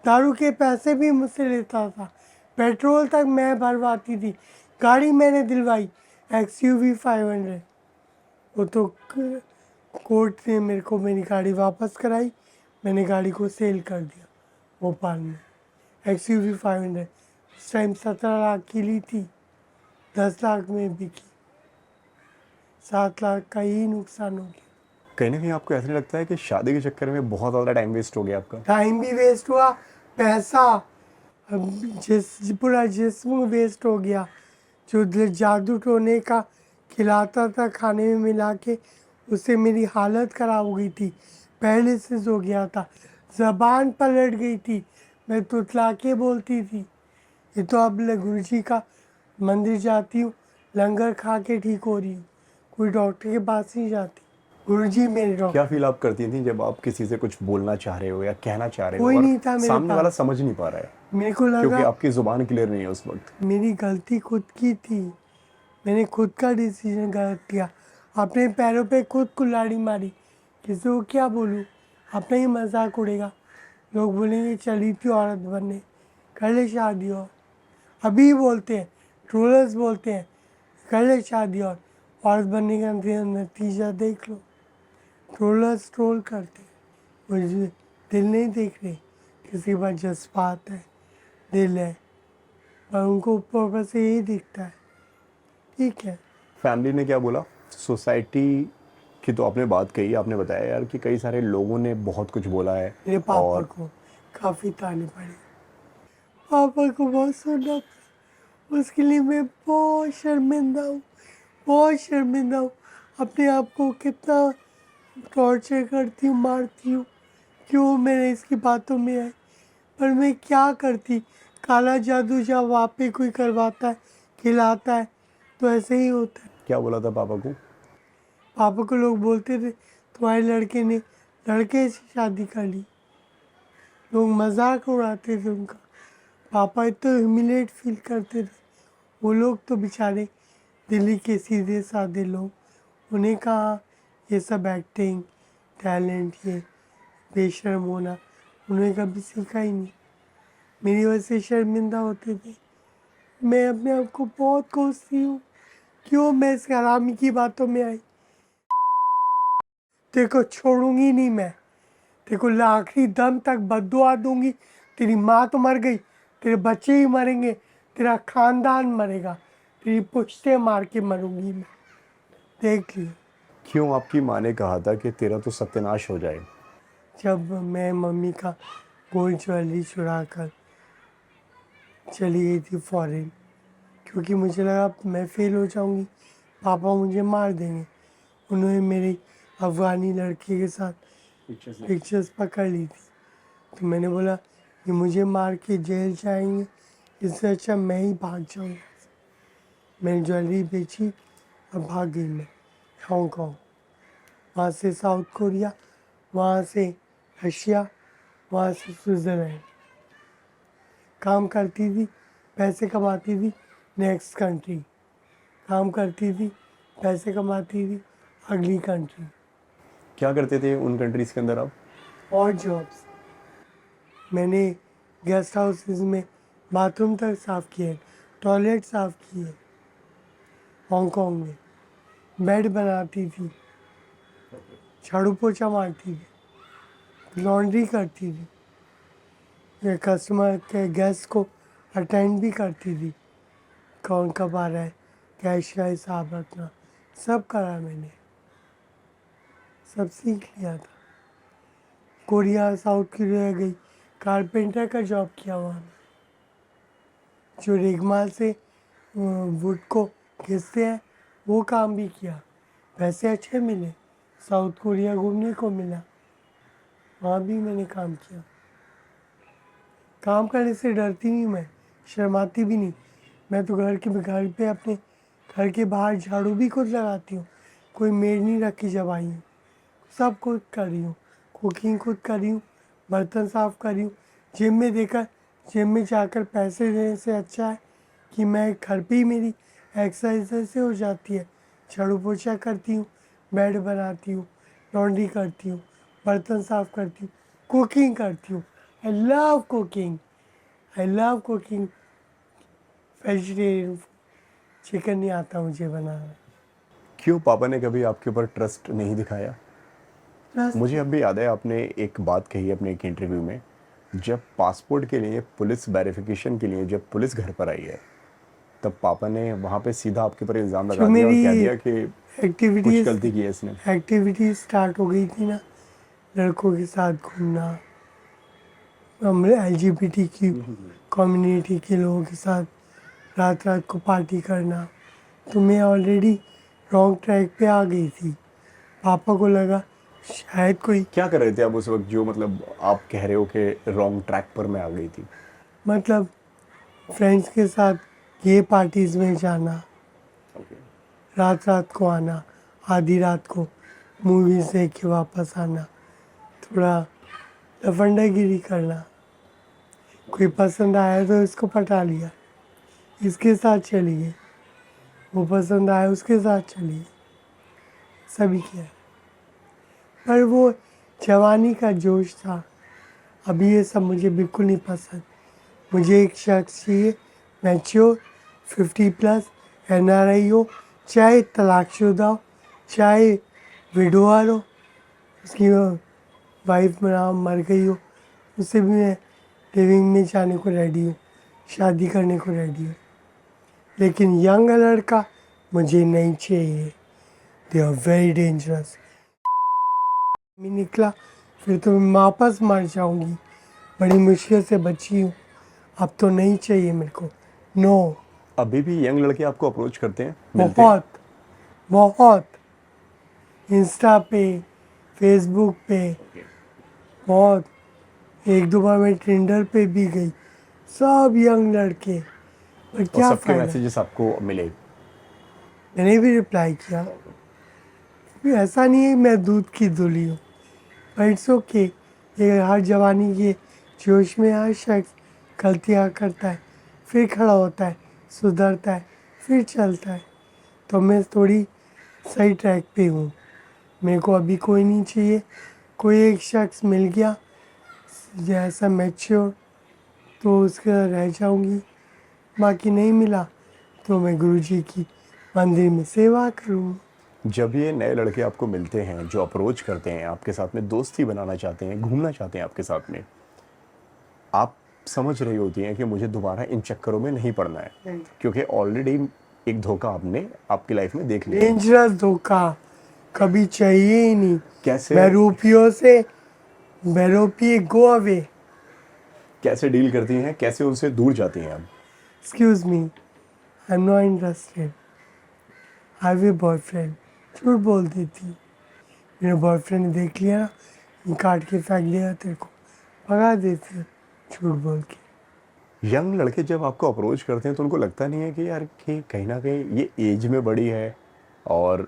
A: दारू के पैसे भी मुझसे लेता था, पेट्रोल तक मैं भरवाती थी। गाड़ी मैंने दिलवाई XUV 500, वो तो कोर्ट ने मेरे को मेरी गाड़ी वापस कराई, मैंने गाड़ी को सेल कर दिया भोपाल में। XUV 500 उस टाइम 17 लाख की ली थी, 10 लाख में बिकी, 7 लाख का ही नुकसान हो गया।
B: कहीं ना कहीं आपको ऐसा नहीं लगता है कि शादी के चक्कर में बहुत ज़्यादा टाइम वेस्ट हो गया आपका?
A: टाइम भी वेस्ट हुआ, पैसा, पूरा जिस्म वेस्ट हो गया। जो जादू टोने का खिलाता था खाने में मिला के, उससे मेरी हालत ख़राब हो गई थी, पैरालिसिस हो गया था, ज़बान पलट गई थी, मैं तुतला के बोलती थी। ये तो अब गुरुजी का मंदिर जाती हूँ, लंगर खा के ठीक हो रही हूँ, कोई डॉक्टर के पास नहीं जाती। गुरुजी मेरे डॉक्टर।
B: क्या फील आप करती थी जब आप किसी से कुछ बोलना चाह रहे हो या कहना चाह रहे हो
A: कोई
B: और
A: नहीं था मेरे
B: सामने
A: पास।
B: वाला समझ नहीं पा रहा है,
A: मेरे को
B: क्योंकि
A: लगा
B: आपकी ज़ुबान क्लियर नहीं है उस वक्त?
A: मेरी गलती खुद की थी, मैंने खुद का डिसीजन गलत किया। अपने पैरों पे खुद कुल्हाड़ी मारी, किसी को क्या बोलूँ, अपना ही मजाक उड़ेगा। लोग बोलेंगे चली थी औरत बनने, कर ले शादी और। अभी बोलते हैं, ट्रोलर्स बोलते हैं कर ले शादी और औरत बनने का नतीजा देख लो। ट्रोलर्स ट्रोल करते हैं, मुझे दिल नहीं देख रहे, किसी के पास जज्बात है, दिल है, पर उनको ऊपर से यही दिखता है। ठीक है,
B: फैमिली ने क्या बोला? सोसाइटी की तो आपने बात कही, आपने बताया यार कि कई सारे लोगों ने बहुत कुछ बोला है।
A: मेरे पापा
B: और
A: को काफ़ी ताने पड़े, पापा को बहुत सुनना पड़ा, उसके लिए मैं बहुत शर्मिंदा हूँ, बहुत शर्मिंदा हूँ। अपने आप को कितना टॉर्चर करती हूँ, मारती हूँ, क्यों मैंने इसकी बातों में आई। पर मैं क्या करती, काला जादू जब वहाँ पे कोई करवाता है, खिलाता है, तो ऐसे ही होता है।
B: क्या बोला था पापा को?
A: पापा को लोग बोलते थे तुम्हारे लड़के ने लड़के से शादी कर ली, लोग मजाक उड़ाते थे उनका। पापा इतना ह्यूमिलेट फील करते थे। वो लोग तो बेचारे दिल्ली के सीधे साधे लोग, उन्हें कहाँ ये सब एक्टिंग टैलेंट, ये बेशर्म होना उन्हें कभी सीखा ही नहीं। मेरी वजह से शर्मिंदा होते थे। मैं अपने आप को बहुत कोसती हूँ, क्यों मैं इस हरामी की बातों में आई। तेरे को छोड़ूंगी नहीं मैं, तेरे को आखिरी दम तक बद्दुआ दूंगी। तेरी माँ तो मर गई, तेरे बच्चे ही मरेंगे, तेरा खानदान मरेगा, तेरी पुश्ते मार के मरूंगी मैं, देख लियो।
B: क्यों आपकी माँ ने कहा था कि तेरा तो सत्यानाश हो जाए?
A: जब मैं मम्मी का गोल्ड ज्वेलरी चुरा कर चली गई थी फॉरेन, क्योंकि मुझे लगा मैं फेल हो जाऊंगी, पापा मुझे मार देंगे। उन्होंने मेरी अफ़गानी लड़के के साथ पिक्चर्स पकड़ ली थी, तो मैंने बोला ये मुझे मार के जेल जाएंगे, इससे अच्छा मैं ही भाग जाऊँ। मैंने ज्वेलरी बेची और भाग गई मैं हांगकांग, वहाँ से साउथ कोरिया, वहाँ से रशिया, वहाँ से स्विट्ज़रलैंड। काम करती थी, पैसे कमाती थी, नेक्स्ट कंट्री, काम करती थी, पैसे कमाती थी, अगली कंट्री।
B: क्या करते थे उन कंट्रीज़ के अंदर आप?
A: और जॉब्स, मैंने गेस्ट हाउसेस में बाथरूम तक साफ़ किए, टॉयलेट साफ़ किए हांगकांग में, बेड बनाती थी, झाड़ू पोछा मारती थी, लॉन्ड्री करती थी, ये कस्टमर के गेस्ट को अटेंड भी करती थी, कौन कब आ रहा है, कैश का हिसाब रखना, सब करा मैंने, सब सीख लिया था। कोरिया साउथ कोरिया गई, कारपेंटर का जॉब किया वहाँ में, जो रेगमाल से वुड को घिसते हैं वो काम भी किया, पैसे अच्छे मिले, साउथ कोरिया घूमने को मिला, वहाँ भी मैंने काम किया। काम करने से डरती नहीं मैं, शर्माती भी नहीं। मैं तो घर पे अपने घर के बाहर झाड़ू भी खुद लगाती हूँ, कोई मेड नहीं रखी जब आई हूँ, सब खुद कर रही हूँ, कुकिंग खुद कर रही हूँ, बर्तन साफ़ कर रही हूँ। जिम में जाकर पैसे देने से अच्छा है कि मैं घर पे ही मेरी एक्सरसाइज से हो जाती है। झाड़ू पोछा करती हूँ, बेड बनाती हूँ, लॉन्ड्री करती हूँ, बर्तन साफ़ करती हूँ, कुकिंग करती हूँ। I love cooking, I love cooking vegetarian. Chicken नहीं आता मुझे बनाना।
B: क्यों पापा ने कभी आपके ऊपर ट्रस्ट नहीं दिखाया?
A: बस
B: मुझे अब भी याद है, आपने एक बात कही अपने एक इंटरव्यू में, जब पासपोर्ट के लिए पुलिस वेरिफिकेशन के लिए जब पुलिस घर पर आई है, तब पापा ने वहाँ पे सीधा आपके ऊपर इल्ज़ाम
A: जो
B: लगा दिया और
A: मेरी
B: कह दिया कि कुछ
A: एक्टिविटीज़
B: गलती की है इसने।
A: एक्टिविटीज़ स्टार्ट हो गई थी ना, लड़कों के साथ घूमना, हम LGBT की कम्युनिटी के लोगों के साथ रात रात को पार्टी करना, तो मैं ऑलरेडी रॉन्ग ट्रैक पे आ गई थी। पापा को लगा शायद कोई,
B: क्या कर रहे थे आप उस वक्त, जो मतलब आप कह रहे हो कि रॉन्ग ट्रैक पर मैं आ गई थी?
A: मतलब फ्रेंड्स के साथ ये पार्टीज़ में जाना,
B: ओके।
A: रात रात को आना, आधी रात को मूवीज़ देख के वापस आना, थोड़ा लफंडागिरी करना, कोई पसंद आया तो इसको पटा लिया, इसके साथ चली गई, वो पसंद आया उसके साथ चली गई, सभी किया है, पर वो जवानी का जोश था। अभी ये सब मुझे बिल्कुल नहीं पसंद। मुझे एक शख्स चाहिए मैच्योर, 50+ NRI हो, चाहे तलाकशुदा हो, चाहे विडोअर हो, उसकी वाइफ मेरा मर गई हो, उससे भी मैं लिविंग में जाने को रेडी हूँ, शादी करने को रेडी हूँ। लेकिन यंग लड़का मुझे नहीं चाहिए। They are very dangerous. मैं निकला फिर तो मैं वापस मर जाऊंगी। बड़ी मुश्किल से बची हूँ, अब तो नहीं चाहिए मेरे को। नो।
B: अभी भी यंग लड़के आपको अप्रोच करते हैं, मिलते हैं?
A: बहुत बहुत, इंस्टा पे, फेसबुक पे, बहुत। एक दो बार मैं टिंडर पे भी गई, सब यंग लड़के, पर
B: और
A: क्या
B: सबके
A: फ़ायदा।
B: मैसेजेस आपको मिले?
A: मैंने भी रिप्लाई किया। ऐसा नहीं है मैं दूध की धुली हूँ, पर इट्स ओके। ये हर जवानी के जोश में हर शख्स गलतियाँ करता है, फिर खड़ा होता है, सुधरता है, फिर चलता है। तो मैं थोड़ी सही ट्रैक पे हूँ। मेरे को अभी कोई नहीं चाहिए। कोई एक शख्स मिल गया जैसा मैच्योर, तो उसका रह जाऊंगी। बाकी नहीं मिला तो मैं गुरुजी की मंदिर में सेवा करूँगी।
B: जब ये नए लड़के आपको मिलते हैं, जो अप्रोच करते हैं, आपके साथ में दोस्ती बनाना चाहते हैं, घूमना चाहते हैं आपके साथ में, आप समझ रही होती हैं कि मुझे दोबारा इन चक्करों में नहीं पड़ना है, क्योंकि ऑलरेडी एक धोखा आपने आपकी लाइफ में देख लिया है।
A: डेंजरस धोखा कभी चाहिए ही नहीं।
B: कैसे
A: बहरूपियों से बहरूपिये गो अवे।
B: कैसे डील करती हैं, कैसे उनसे दूर जाती हैं आप?
A: Excuse me, I am not interested, I have a boyfriend. झूठ बोल देती। मेरे बॉयफ्रेंड ने देख लिया ना, काट के फेंक दिया तेरे को, भगा देती है झूठ बोल के।
B: यंग लड़के जब आपको अप्रोच करते हैं तो उनको लगता नहीं है कि यार कि कहीं ना कहीं ये एज में बड़ी है और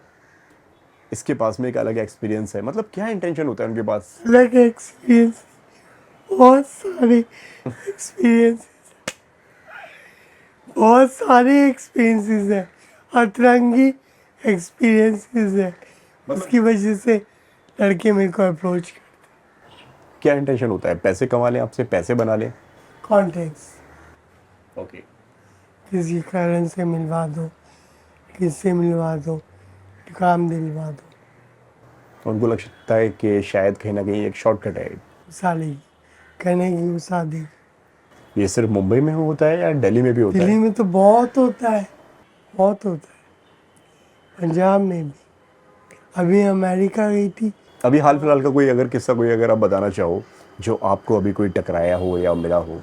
B: इसके पास में एक अलग एक्सपीरियंस है? मतलब क्या इंटेंशन होता है उनके पास?
A: अलग एक्सपीरियंस, बहुत सारे एक्सपीरियंस, बहुत सारे एक्सपीरियंसेस हैं, अतरंगी एक्सपीरियंसेस है। उसकी वजह से लड़के मेरे को अप्रोच कर।
B: क्या इंटेंशन होता है? पैसे कमा लें आपसे, पैसे बना लें?
A: Contacts,
B: okay.
A: किसी कारण से मिलवा दो, किससे मिलवा दो, काम दिलवा दो।
B: तो उनको लगता है कि शायद कहीं ना कहीं एक शॉर्टकट है।
A: साली कहने की गुस्सा दी।
B: ये सिर्फ मुंबई में होता है या दिल्ली में भी होता
A: दिल्ली
B: है?
A: में तो बहुत होता है, बहुत होता है, पंजाब में भी। अभी अमेरिका गई थी।
B: अभी हाल फिलहाल का कोई अगर किस्सा कोई अगर आप बताना चाहो, जो आपको अभी कोई टकराया हो या मिला हो?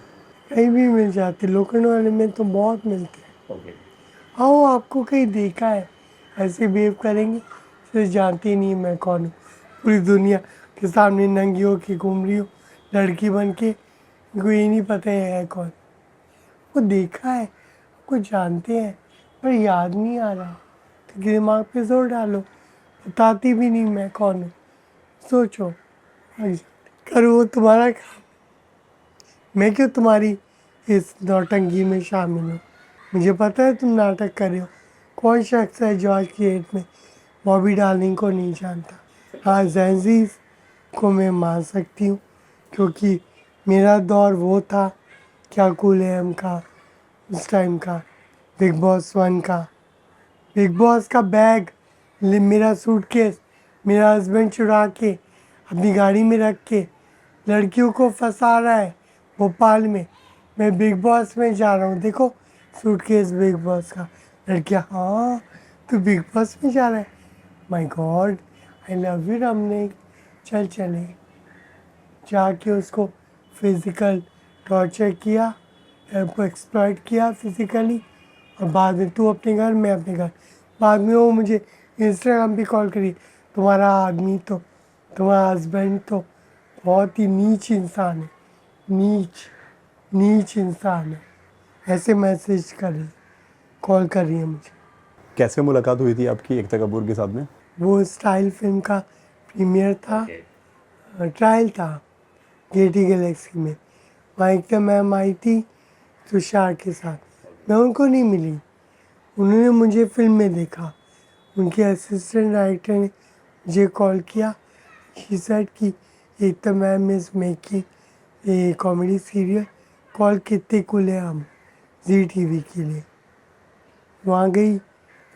A: कहीं भी मिल जाते, लोखंड वाले में तो बहुत मिलते हैं।
B: ओके।
A: आओ, आपको कहीं देखा है ऐसे बिहेव करेंगे, फिर जानती ही नहीं मैं कौन हूँ। पूरी दुनिया के सामने नंगी हो के घूम रही हो लड़की बन के, इनको ये नहीं पता है कौन। वो देखा है, आपको जानते हैं, पर याद नहीं आ रहा। तो दिमाग पे जोर डालो, बताती भी नहीं मैं कौन हूँ। सोचो, करो, वो तुम्हारा काम। मैं क्यों तुम्हारी इस नौटंकी में शामिल हूँ? मुझे पता है तुम नाटक कर रहे हो। कौन शख्स है जो आज की डेट में बॉबी डार्लिंग को नहीं जानता? हाँ, जैनजीज को मैं मान सकती हूँ, क्योंकि मेरा दौर वो था, क्या कूल है हम का, उस टाइम का, बिग बॉस 1 का, बिग बॉस का बैग, मेरा सूटकेस मेरा हस्बैंड चुरा के अपनी गाड़ी में रख के लड़कियों को फंसा रहा है भोपाल में। मैं बिग बॉस में जा रहा हूँ, देखो सूटकेस बिग बॉस का। लड़कियाँ, हाँ तू बिग बॉस में जा रहा है, my god, I love you रमने, चल चले। जाके उसको फिज़िकल टॉर्चर किया, को एक्सप्लॉइट किया फिज़िकली, और बाद में तू अपने घर, मैं अपने घर। बाद में वो मुझे इंस्टाग्राम पे कॉल करी, तुम्हारा आदमी तो, तुम्हारा हस्बैंड तो बहुत ही नीच इंसान है, नीच नीच इंसान है, ऐसे मैसेज कर रही, कॉल कर रही है मुझे।
B: कैसे मुलाकात हुई थी आपकी एकता कपूर के साथ में?
A: वो स्टाइल फिल्म का प्रीमियर था, ट्रायल था गेटी गैलेक्सी में। वहाँ एकता मैम आई थी तुषार के साथ, मैं उनको नहीं मिली, उन्होंने मुझे फिल्म में देखा। उनके असिस्टेंट डायरेक्टर ने मुझे कॉल किया, शी सेड कि Ekta ma'am is making a comedy serial call कितने कुले हम जी टीवी के लिए। वहाँ गई,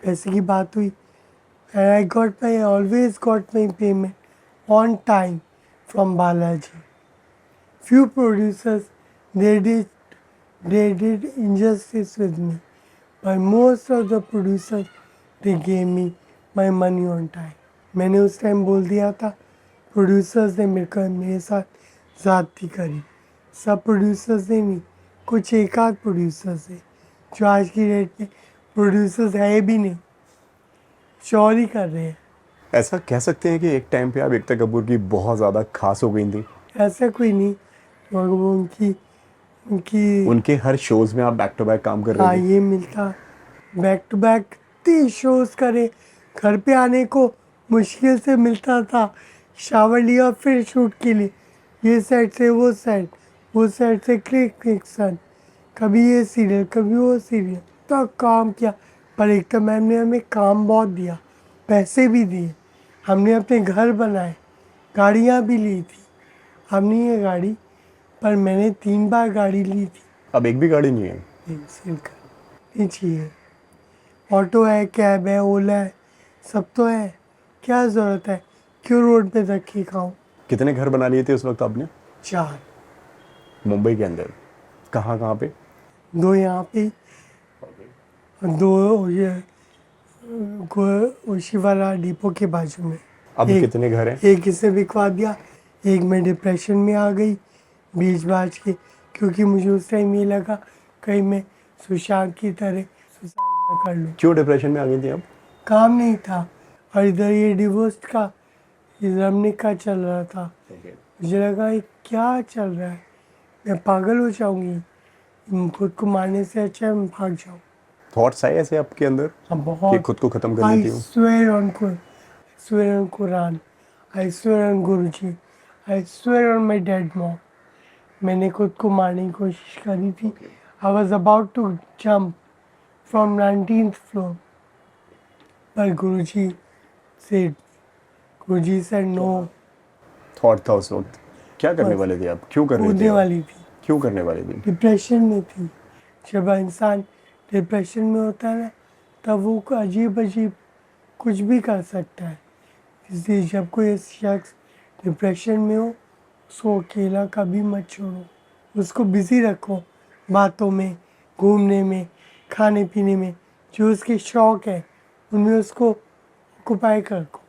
A: पैसे की बात हुई, and I got my always got my payment on time from Balaji. Few producers they did injustice with me, but most of the producers they gave me my money on time. मैंने उस टाइम बोल दिया था, producers ने मिलकर मेरे साथ ज़्यादती करी। सब प्रोड्यूसर्स ने नहीं, कुछ एक आध प्रोड्यूसर्स है जो आज की डेट में प्रोड्यूसर्स है भी नहीं, चोरी कर रहे हैं।
B: ऐसा कह सकते हैं कि एक टाइम पे आप एकता कपूर की बहुत ज़्यादा खास हो गई थी।
A: ऐसा कोई नहीं, मगर वो उनकी उनकी
B: उनके हर शोज में आप बैक टू बैक काम कर
A: हाँ
B: रहे थे।
A: ये मिलता, बैक टू बैक कितने शोज करे, घर पे आने को मुश्किल से मिलता था। शावर लिया फिर शूट के लिए, ये सेट से वो सेट, वो सेट से क्लिक सन, कभी ये सीरियल कभी वो सीरियल, तो काम किया। पर एक तो मैम ने हमें काम बहुत दिया, पैसे भी दिए, हमने अपने घर बनाए, गाड़ियाँ भी ली थी। अब नहीं है गाड़ी, पर मैंने 3 बार गाड़ी ली थी।
B: अब एक भी गाड़ी नहीं है।
A: पेंसिल का नहीं चाहिए, ऑटो है, कैब है, ओला है, सब तो है, क्या ज़रूरत है, क्यों रोड पे धक्के खाऊं।
B: कितने घर बना लिए थे उस वक्त आपने?
A: 4,
B: मुंबई के अंदर कहाँ कहाँ पे?
A: 2 यहाँ पे, 2 ये शिवाला डिपो के बाजू में।
B: अब
A: एक-
B: कितने घर हैं?
A: एक इसे बिकवा दिया, एक मैं डिप्रेशन में आ गई बीच बाज के, क्योंकि मुझे उस टाइम ये लगा कहीं मैं सुशांत की तरह सुसाइड ना कर लूँ।
B: क्यों डिप्रेशन में आ गई थी आप?
A: काम नहीं था, और इधर ये डिवोर्स का रमने का चल रहा था। मुझे लगा ये क्या चल रहा है, मैं पागल हो जाऊंगी, खुद को मारने से अच्छा है मैं भाग जाऊँ।
B: थॉट्स आए ऐसे आपके अंदर
A: हाँ
B: कि
A: बहुत।
B: खुद को खत्म कर
A: आई
B: लेती हूँ?
A: Swear on Quran, I swear on Guruji, I swear on my dead mom, मैंने खुद को मारने की कोशिश करी थी। I was about to jump from 19th floor, पर गुरुजी से नो।
B: थॉट था उस वक्त? क्या करने वाले थे आप? क्यों कर रहे थे
A: कूदने
B: आप?
A: वाली थी,
B: क्यों करने वाले थे?
A: डिप्रेशन में थी। जब इंसान डिप्रेशन में होता है ना, तब वो अजीब अजीब कुछ भी कर सकता है। इसलिए जब कोई शख्स डिप्रेशन में हो, उसको अकेला कभी मत छोड़ो, उसको बिज़ी रखो बातों में, घूमने में, खाने पीने में, जो उसके शौक़ है उनमें उसको ऑक्युपाई कर रखो,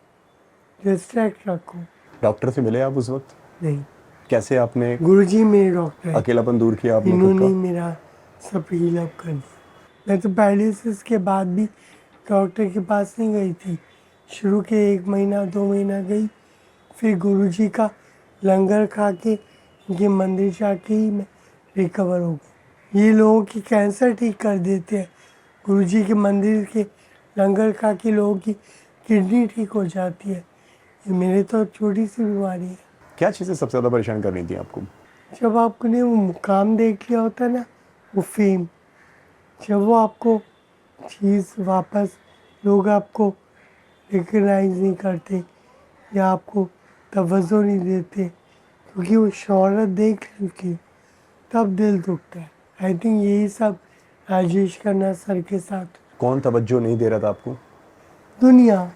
A: डिस्ट्रैक्ट रखो।
B: डॉक्टर से मिले आप उस वक्त?
A: नहीं,
B: कैसे आपने
A: गुरुजी मेरे डॉक्टर हैं,
B: अकेलापन दूर किया आपने खुद
A: इन्होंने ही
B: का?
A: मेरा सब हील अप कर दिया। मैं तो पैरालिसिस के बाद भी डॉक्टर के पास नहीं गई थी, शुरू के 1 महीना 2 महीना गई, फिर गुरुजी का लंगर खा के इनके मंदिर जाके ही मैं रिकवर हो गई। ये लोगों की कैंसर ठीक कर देते हैं, गुरुजी के मंदिर के लंगर खा के लोगों की किडनी ठीक हो जाती है। ये मेरे तो छोटी सी बीमारी है।
B: क्या चीज़ें सबसे ज़्यादा परेशान कर रही थी आपको?
A: जब आपने वो मुकाम देख लिया होता है ना, वो फेम, जब वो आपको चीज़ वापस लोग आपको रिकग्नाइज नहीं करते या आपको तवज्जो नहीं देते, क्योंकि वो शोहरत देख चुकी, तब दिल दुखता है। आई थिंक यही सब राजेश खन्ना सर के साथ।
B: कौन तवज्जो नहीं दे रहा था आपको?
A: दुनिया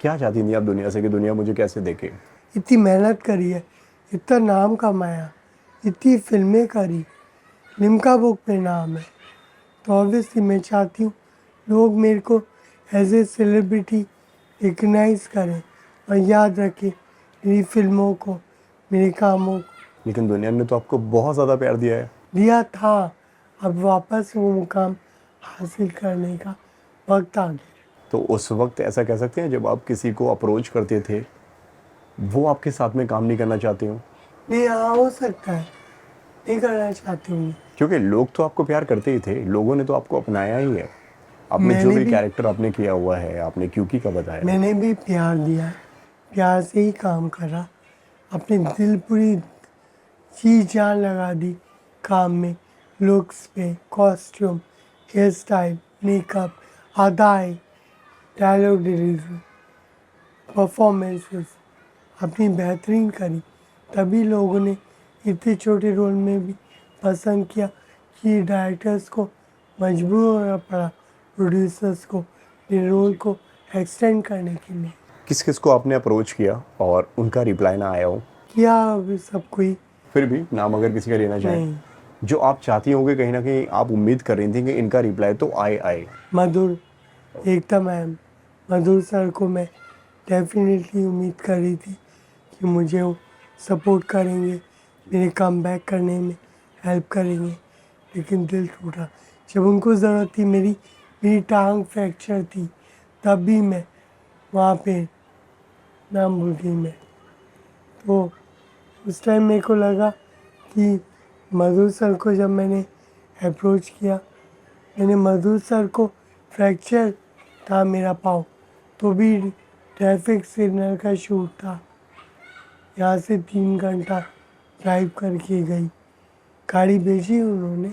B: क्या चाहती थी आप दुनिया से कि दुनिया मुझे कैसे देखे?
A: इतनी मेहनत करी है, इतना नाम कमाया, इतनी फिल्में करी, लिम्का बुक में नाम है, तो ऑब्वियसली मैं चाहती हूँ लोग मेरे को एज ए सेलिब्रिटी रिकग्नाइज करें और याद रखें मेरी फिल्मों को, मेरे कामों को।
B: लेकिन दुनिया ने तो आपको बहुत ज़्यादा प्यार दिया है।
A: दिया था, अब वापस वो मुकाम हासिल करने का वक्त आ गया।
B: तो उस वक्त ऐसा कह सकते हैं जब आप किसी को अप्रोच करते थे वो आपके साथ में काम नहीं करना चाहते हो?
A: नहीं, हाँ हो सकता है, नहीं करना चाहती हूँ।
B: क्योंकि लोग तो आपको प्यार करते ही थे, लोगों ने तो आपको अपनाया ही है। आपने जो
A: मैंने
B: भी
A: भी-
B: कैरेक्टर आपने किया हुआ है, आपने क्योंकि का बताया।
A: मैंने भी प्यार दिया, प्यार से ही काम करा, अपनी दिल पूरी जी जान लगा दी काम में, लुक्स पे, कॉस्ट्यूम, हेयर स्टाइल, मेकअप, अदाएँ, डायलॉग डिलीवरी, परफॉर्मेंसेस अपनी बेहतरीन करी, तभी लोगों ने इतने छोटे रोल में भी पसंद किया कि डायरेक्टर्स को मजबूर होना पड़ा प्रोड्यूसर्स को ये रोल को एक्सटेंड करने के लिए।
B: किस किस को आपने अप्रोच किया और उनका रिप्लाई ना आया हो?
A: किया अभी सब कोई
B: फिर भी नाम अगर किसी का लेना चाहें,
A: नहीं।
B: जो आप चाहती होंगे, कहीं ना कहीं आप उम्मीद कर रही थी कि इनका रिप्लाई तो आए।
A: मधुर, एकता मैम, मधुर सर को मैं डेफिनेटली उम्मीद कर रही थी कि मुझे वो सपोर्ट करेंगे, मेरे कम बैक करने में हेल्प करेंगे, लेकिन दिल टूटा जब उनको ज़रूरत थी। मेरी टांग फ्रैक्चर थी, तब भी मैं वहाँ पे नाम भूल गई मैं। तो उस टाइम मेरे को लगा कि मधुर सर को जब मैंने अप्रोच किया, मैंने मधुर सर को फ्रैक्चर था मेरा पाँव, तो भी ट्रैफिक सिग्नल का शूट था, यहाँ से 3 घंटा ड्राइव करके गई, गाड़ी भेजी उन्होंने,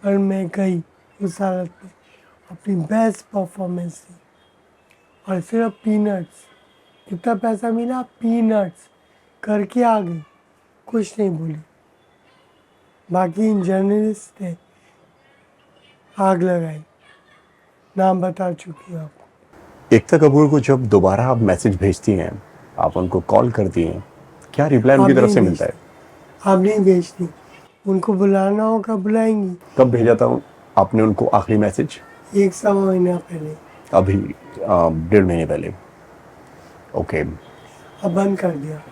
A: पर मैं गई उस हालत में, अपनी बेस्ट परफॉर्मेंस दी और सिर्फ पीनट्स, कितना पैसा मिला पीनट्स करके आ गई, कुछ नहीं बोली। बाकी इन जर्नलिस्ट ने आग लगाई, नाम बता चुकी हूँ आपको।
B: एकता कपूर को जब दोबारा आप मैसेज भेजती हैं, आप उनको कॉल करती हैं, क्या रिप्लाई
A: आप
B: उनकी तरफ
A: नहीं
B: से मिलता है?
A: आप नहीं भेजती, उनको बुलाना होगा बुलाएंगी।
B: कब भेजा था आपने उनको आखिरी मैसेज?
A: 1 सवा महीना पहले।
B: अभी 1.5 महीने पहले। ओके।
A: अब बंद कर दिया।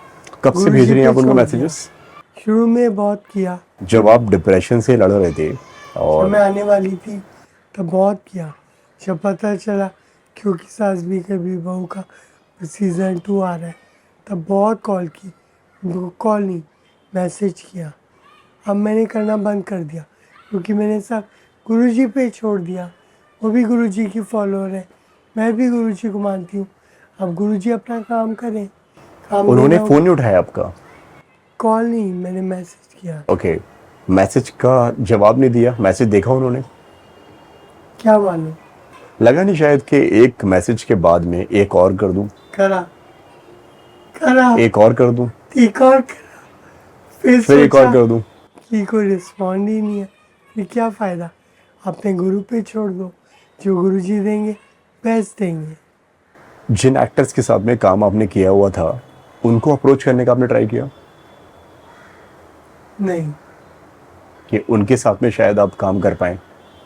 B: कब से
A: गुरुजी
B: भेज रही हैं
A: पे
B: आप उनको
A: छोड़
B: मैसेजेस?
A: शुरू में बहुत किया,
B: जब आप डिप्रेशन से लड़ रहे थे
A: जब
B: और
A: मैं आने वाली थी तब बहुत किया। जब पता चला क्योंकि सास भी कभी बहू का सीज़न 2 आ रहा है, तब बहुत कॉल की, उनको कॉल नहीं मैसेज किया। अब मैंने करना बंद कर दिया क्योंकि मैंने सब गुरुजी पे छोड़ दिया। वो भी गुरुजी की फॉलोअर है, मैं भी गुरुजी को मानती हूँ। अब गुरुजी अपना काम करें, काम
B: उन्होंने
A: देना
B: फोन नहीं उठाया आपका?
A: कॉल नहीं, मैंने मैसेज किया।
B: ओके। मैसेज का जवाब नहीं दिया? मैसेज देखा उन्होंने?
A: क्या मालूम,
B: लगा नहीं शायद कि एक मैसेज के बाद में एक और कर दूं,
A: करा करा
B: एक और कर दूं,
A: एक और करा,
B: फिर एक और
A: सोचा
B: कर दूं?
A: कि कोई रिस्पॉन्ड ही नहीं है, फिर क्या फ़ायदा। अपने गुरु पे छोड़ दो, जो गुरुजी देंगे बेस्ट देंगे।
B: जिन एक्टर्स के साथ में काम आपने किया हुआ था, उनको अप्रोच करने का आपने ट्राई किया
A: नहीं,
B: कि उनके साथ में शायद आप काम कर पाएं?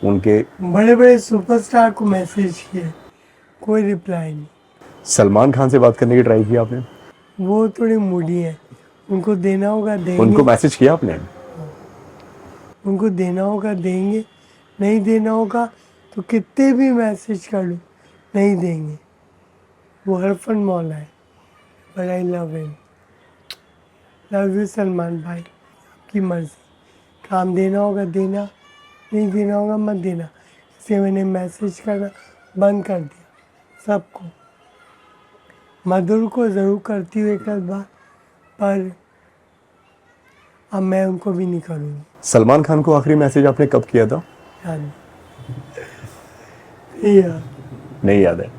B: उनके
A: बड़े बड़े सुपरस्टार को मैसेज किए, कोई रिप्लाई नहीं।
B: सलमान खान से बात करने की ट्राई किया आपने?
A: वो थोड़े मूडी हैं, उनको देना होगा देंगे,
B: उनको मैसेज किया आपने?
A: उनको देना होगा देंगे, नहीं देना होगा तो कितने भी मैसेज कर लो नहीं देंगे। वो हरफन मौला है, but I love him, love you Salman भाई, आपकी मर्ज़ी, काम देना होगा देना, नहीं देना होगा मत देना। इसलिए मैंने मैसेज करना बंद कर दिया सबको। मधुर को ज़रूर करती हूँ एक आध बार, पर अब मैं उनको भी नहीं करूँगी।
B: सलमान खान को आखिरी मैसेज आपने कब किया था?
A: याद नहीं यार,
B: नहीं याद है?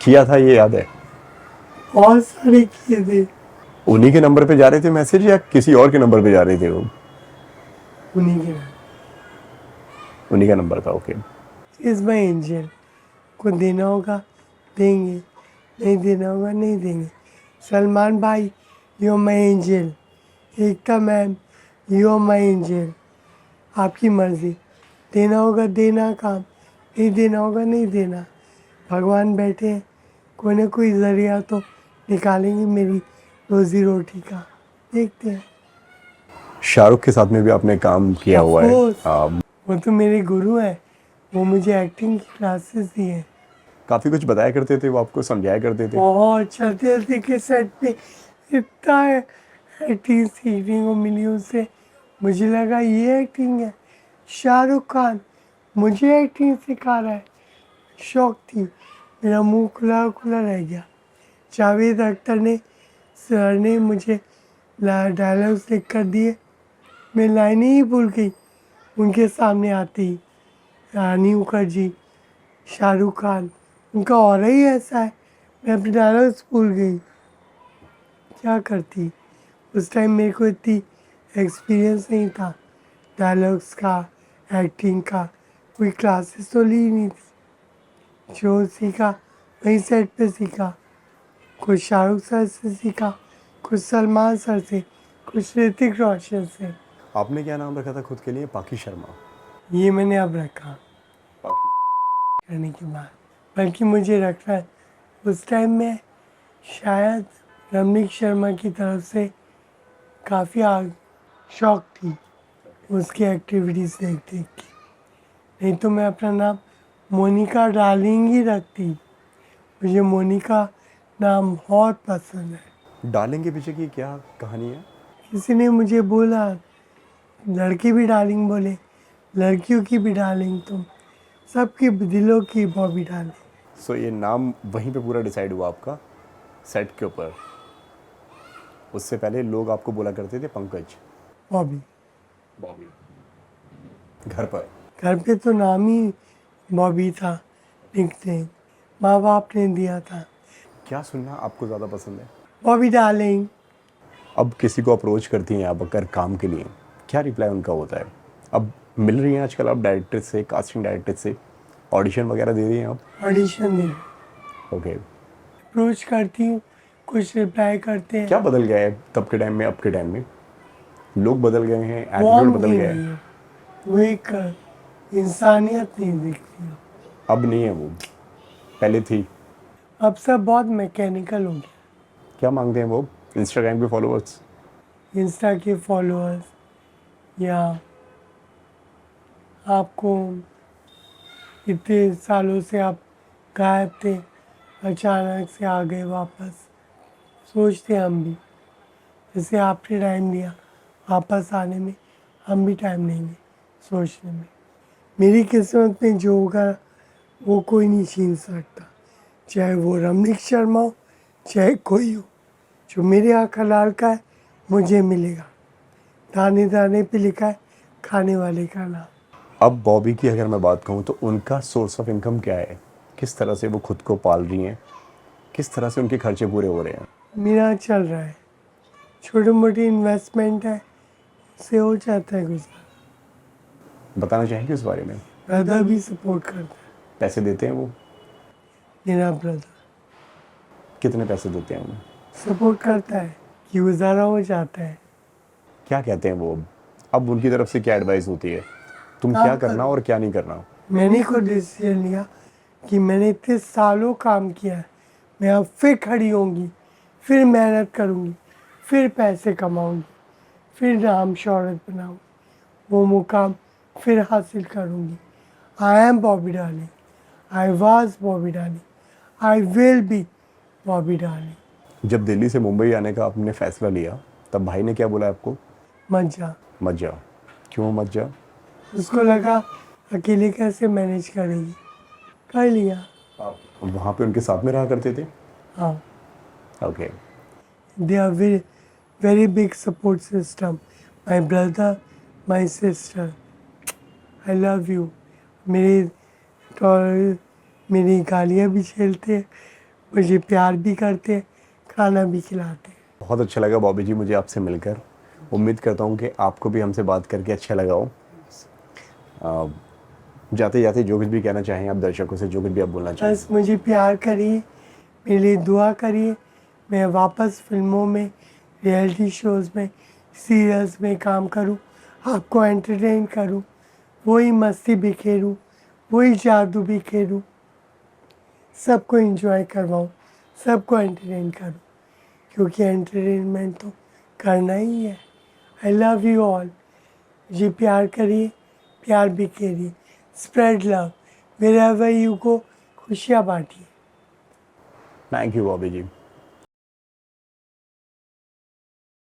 B: किया था ये याद है?
A: बहुत सारे किए थे,
B: उन्हीं के नंबर पे जा रहे थे मैसेज या किसी और के नंबर पे जा रहे थे वो?
A: उन्हीं के
B: उन्हीं का नंबर था। ओके।
A: इस माई एंजल को देना होगा देंगे, नहीं देना होगा नहीं देंगे। सलमान भाई you my angel, Ekta ma'am you my angel, आपकी मर्ज़ी, देना होगा देना काम, नहीं देना होगा नहीं देना। भगवान बैठे हैं, कोई ना कोई ज़रिया तो निकालेंगे मेरी रोज़ी रोटी का, देखते हैं।
B: शाहरुख के साथ में भी आपने काम किया हुआ है।
A: Of course, वो तो मेरे गुरु हैं, वो मुझे एक्टिंग की क्लासेस दिए हैं।
B: काफ़ी कुछ बताया करते थे, वो आपको समझाया करते थे।
A: बहुत चलते चलते के सेट पे इतना एक्टिंग सीखने को मिली उससे, मुझे लगा ये एक्टिंग है। शाहरुख खान मुझे एक्टिंग सिखा रहा है, शौक थी, मेरा मुंह खुला खुला रह गया। जावेद अख्तर ने सर ने मुझे डायलॉग्स लिख कर दिए, मैं लाइनें ही भूल गई उनके सामने आती ही। रानी मुखर्जी, शाहरुख खान, उनका ऑरा ही ऐसा है, मैं अपने डायलॉग्स भूल गई, क्या करती। उस टाइम मेरे को इतनी एक्सपीरियंस नहीं था डायलॉग्स का, एक्टिंग का, कोई क्लासेस तो ली नहीं थी। जो सीखा वहीं सेट पे सीखा, कुछ शाहरुख सर से सीखा, कुछ सलमान सर से, कुछ ऋतिक रोशन से।
B: आपने क्या नाम रखा था खुद के लिए? पाकी शर्मा।
A: ये मैंने अब रखा
B: पाकी।
A: करने के बाद, बल्कि मुझे रखना है। उस टाइम में शायद रमनीक शर्मा की तरफ से काफ़ी शौक थी उसकी एक्टिविटीज़ देख देख के। नहीं तो मैं अपना नाम मोनिका डार्लिंग ही रखती। मुझे मोनिका नाम बहुत पसंद है।
B: डार्लिंग के पीछे की क्या कहानी है?
A: किसी ने मुझे बोला, लड़के भी डार्लिंग बोले, लड़कियों की भी डार्लिंग, तुम सबकी दिलों की बॉबी डार्लिंग।
B: सो ये नाम वहीं पे पूरा डिसाइड हुआ आपका, सेट के ऊपर? उससे पहले लोग आपको बोला करते थे पंकज?
A: बॉबी।
B: बॉबी। घर पर?
A: घर पे तो नाम ही बॉबी था, निकनेम माँ बाप ने दिया था,
B: क्या सुनना आपको ज़्यादा पसंद है?
A: Bobby darling.
B: अब किसी को अप्रोच करती हैं आप अगर काम के लिए, क्या रिप्लाई उनका होता है? अब मिल रही हैं आजकल आप डायरेक्टर से, कास्टिंग डायरेक्टर से, ऑडिशन वगैरह दे रही हैं आप?
A: ऑडिशन दे
B: ओके।
A: अप्रोच करती हूँ, कुछ रिप्लाई करते हैं।
B: क्या बदल गया है तब के टाइम में अब के टाइम में? लोग बदल गए हैं,
A: वार्म
B: एटीट्यूड बदल
A: भी
B: गया
A: नहीं
B: है?
A: है, वो एक इंसानियत नहीं दिखती है।
B: अब नहीं है वो, पहले थी।
A: अब सब बहुत मैकेनिकल हो गया।
B: क्या मांगते हैं वो? इंस्टाग्राम के फॉलोअर्स?
A: इंस्टा के फॉलोअर्स, या आपको इतने सालों से आप गायब थे, अचानक से आ गए वापस। सोचते हम भी, जैसे आपने टाइम दिया वापस आने में, हम भी टाइम लेंगे सोचने में। मेरी किस्मत में जो होगा वो कोई नहीं छीन सकता, चाहे वो रमनीक शर्मा हो, चाहे कोई हो। जो मेरे यहाँ हलाल का है मुझे मिलेगा। दाने दाने पे लिखा है खाने वाले का नाम।
B: अब बॉबी की अगर मैं बात कहूँ तो उनका सोर्स ऑफ इनकम क्या है? किस तरह से वो खुद को पाल रही हैं? किस तरह से उनके खर्चे पूरे हो रहे हैं?
A: मेरा चल रहा है, छोटी मोटी इन्वेस्टमेंट है, उससे हो जाता है गुजारा।
B: बताना चाहेंगे उस बारे में?
A: ब्रदर भी सपोर्ट करता है,
B: पैसे देते हैं वो?
A: मेरा ब्रदर
B: कितने पैसे देते हैं वो?
A: सपोर्ट करता है कि गुजारा हो जाता है।
B: क्या कहते हैं वो? अब उनकी तरफ से क्या एडवाइस होती है, तुम
A: काम
B: क्या करना
A: करो।
B: और क्या नहीं करना?
A: मैंने खुद डिसीजन लिया कि मैंने इतने सालों काम किया है, मैं अब फिर खड़ी होंगी, फिर मेहनत करूँगी, फिर पैसे कमाऊँगी, फिर नाम शोहरत बनाऊँगी, वो मुकाम फिर हासिल करूँगी। I am Bobby darling, I was Bobby darling, I will be Bobby darling.
B: जब दिल्ली से मुंबई आने का आपने फैसला लिया तब भाई ने क्या बोला आपको?
A: मत जा।
B: मत जा। क्यों मत जा?
A: उसको लगा अकेले कैसे मैनेज करेगी, कर लिया।
B: आप वहाँ पे उनके साथ में रहा करते थे?
A: हाँ,
B: okay.
A: they are very big support system. My brother, my sister, I love you. मेरे तो मेरी गालियाँ भी झेलते हैं, मुझे प्यार भी करते हैं, खाना भी खिलाते हैं।
B: बहुत अच्छा लगा बॉबी जी मुझे आपसे मिलकर। उम्मीद करता हूँ कि आपको भी हमसे बात करके अच्छा लगा हो। जाते जाते जो कुछ भी कहना चाहें आप दर्शकों से, जो कुछ भी आप बोलना चाहें।
A: बस मुझे प्यार करिए, मेरे लिए दुआ करिए, मैं वापस फिल्मों में, रियलिटी शोज़ में, सीरियल्स में काम करूं, आपको एंटरटेन करूं, वही मस्ती बिखेरूं, वही जादू बिखेरूं, सबको एंजॉय करवाऊं, सबको एंटरटेन करूं, क्योंकि एंटरटेनमेंट तो करना ही है। I love you all. मुझे प्यार करिए, प्यार बिखेरिए, spread love wherever you go, खुशियाँ बांटिए।
B: Thank you Bobby ji.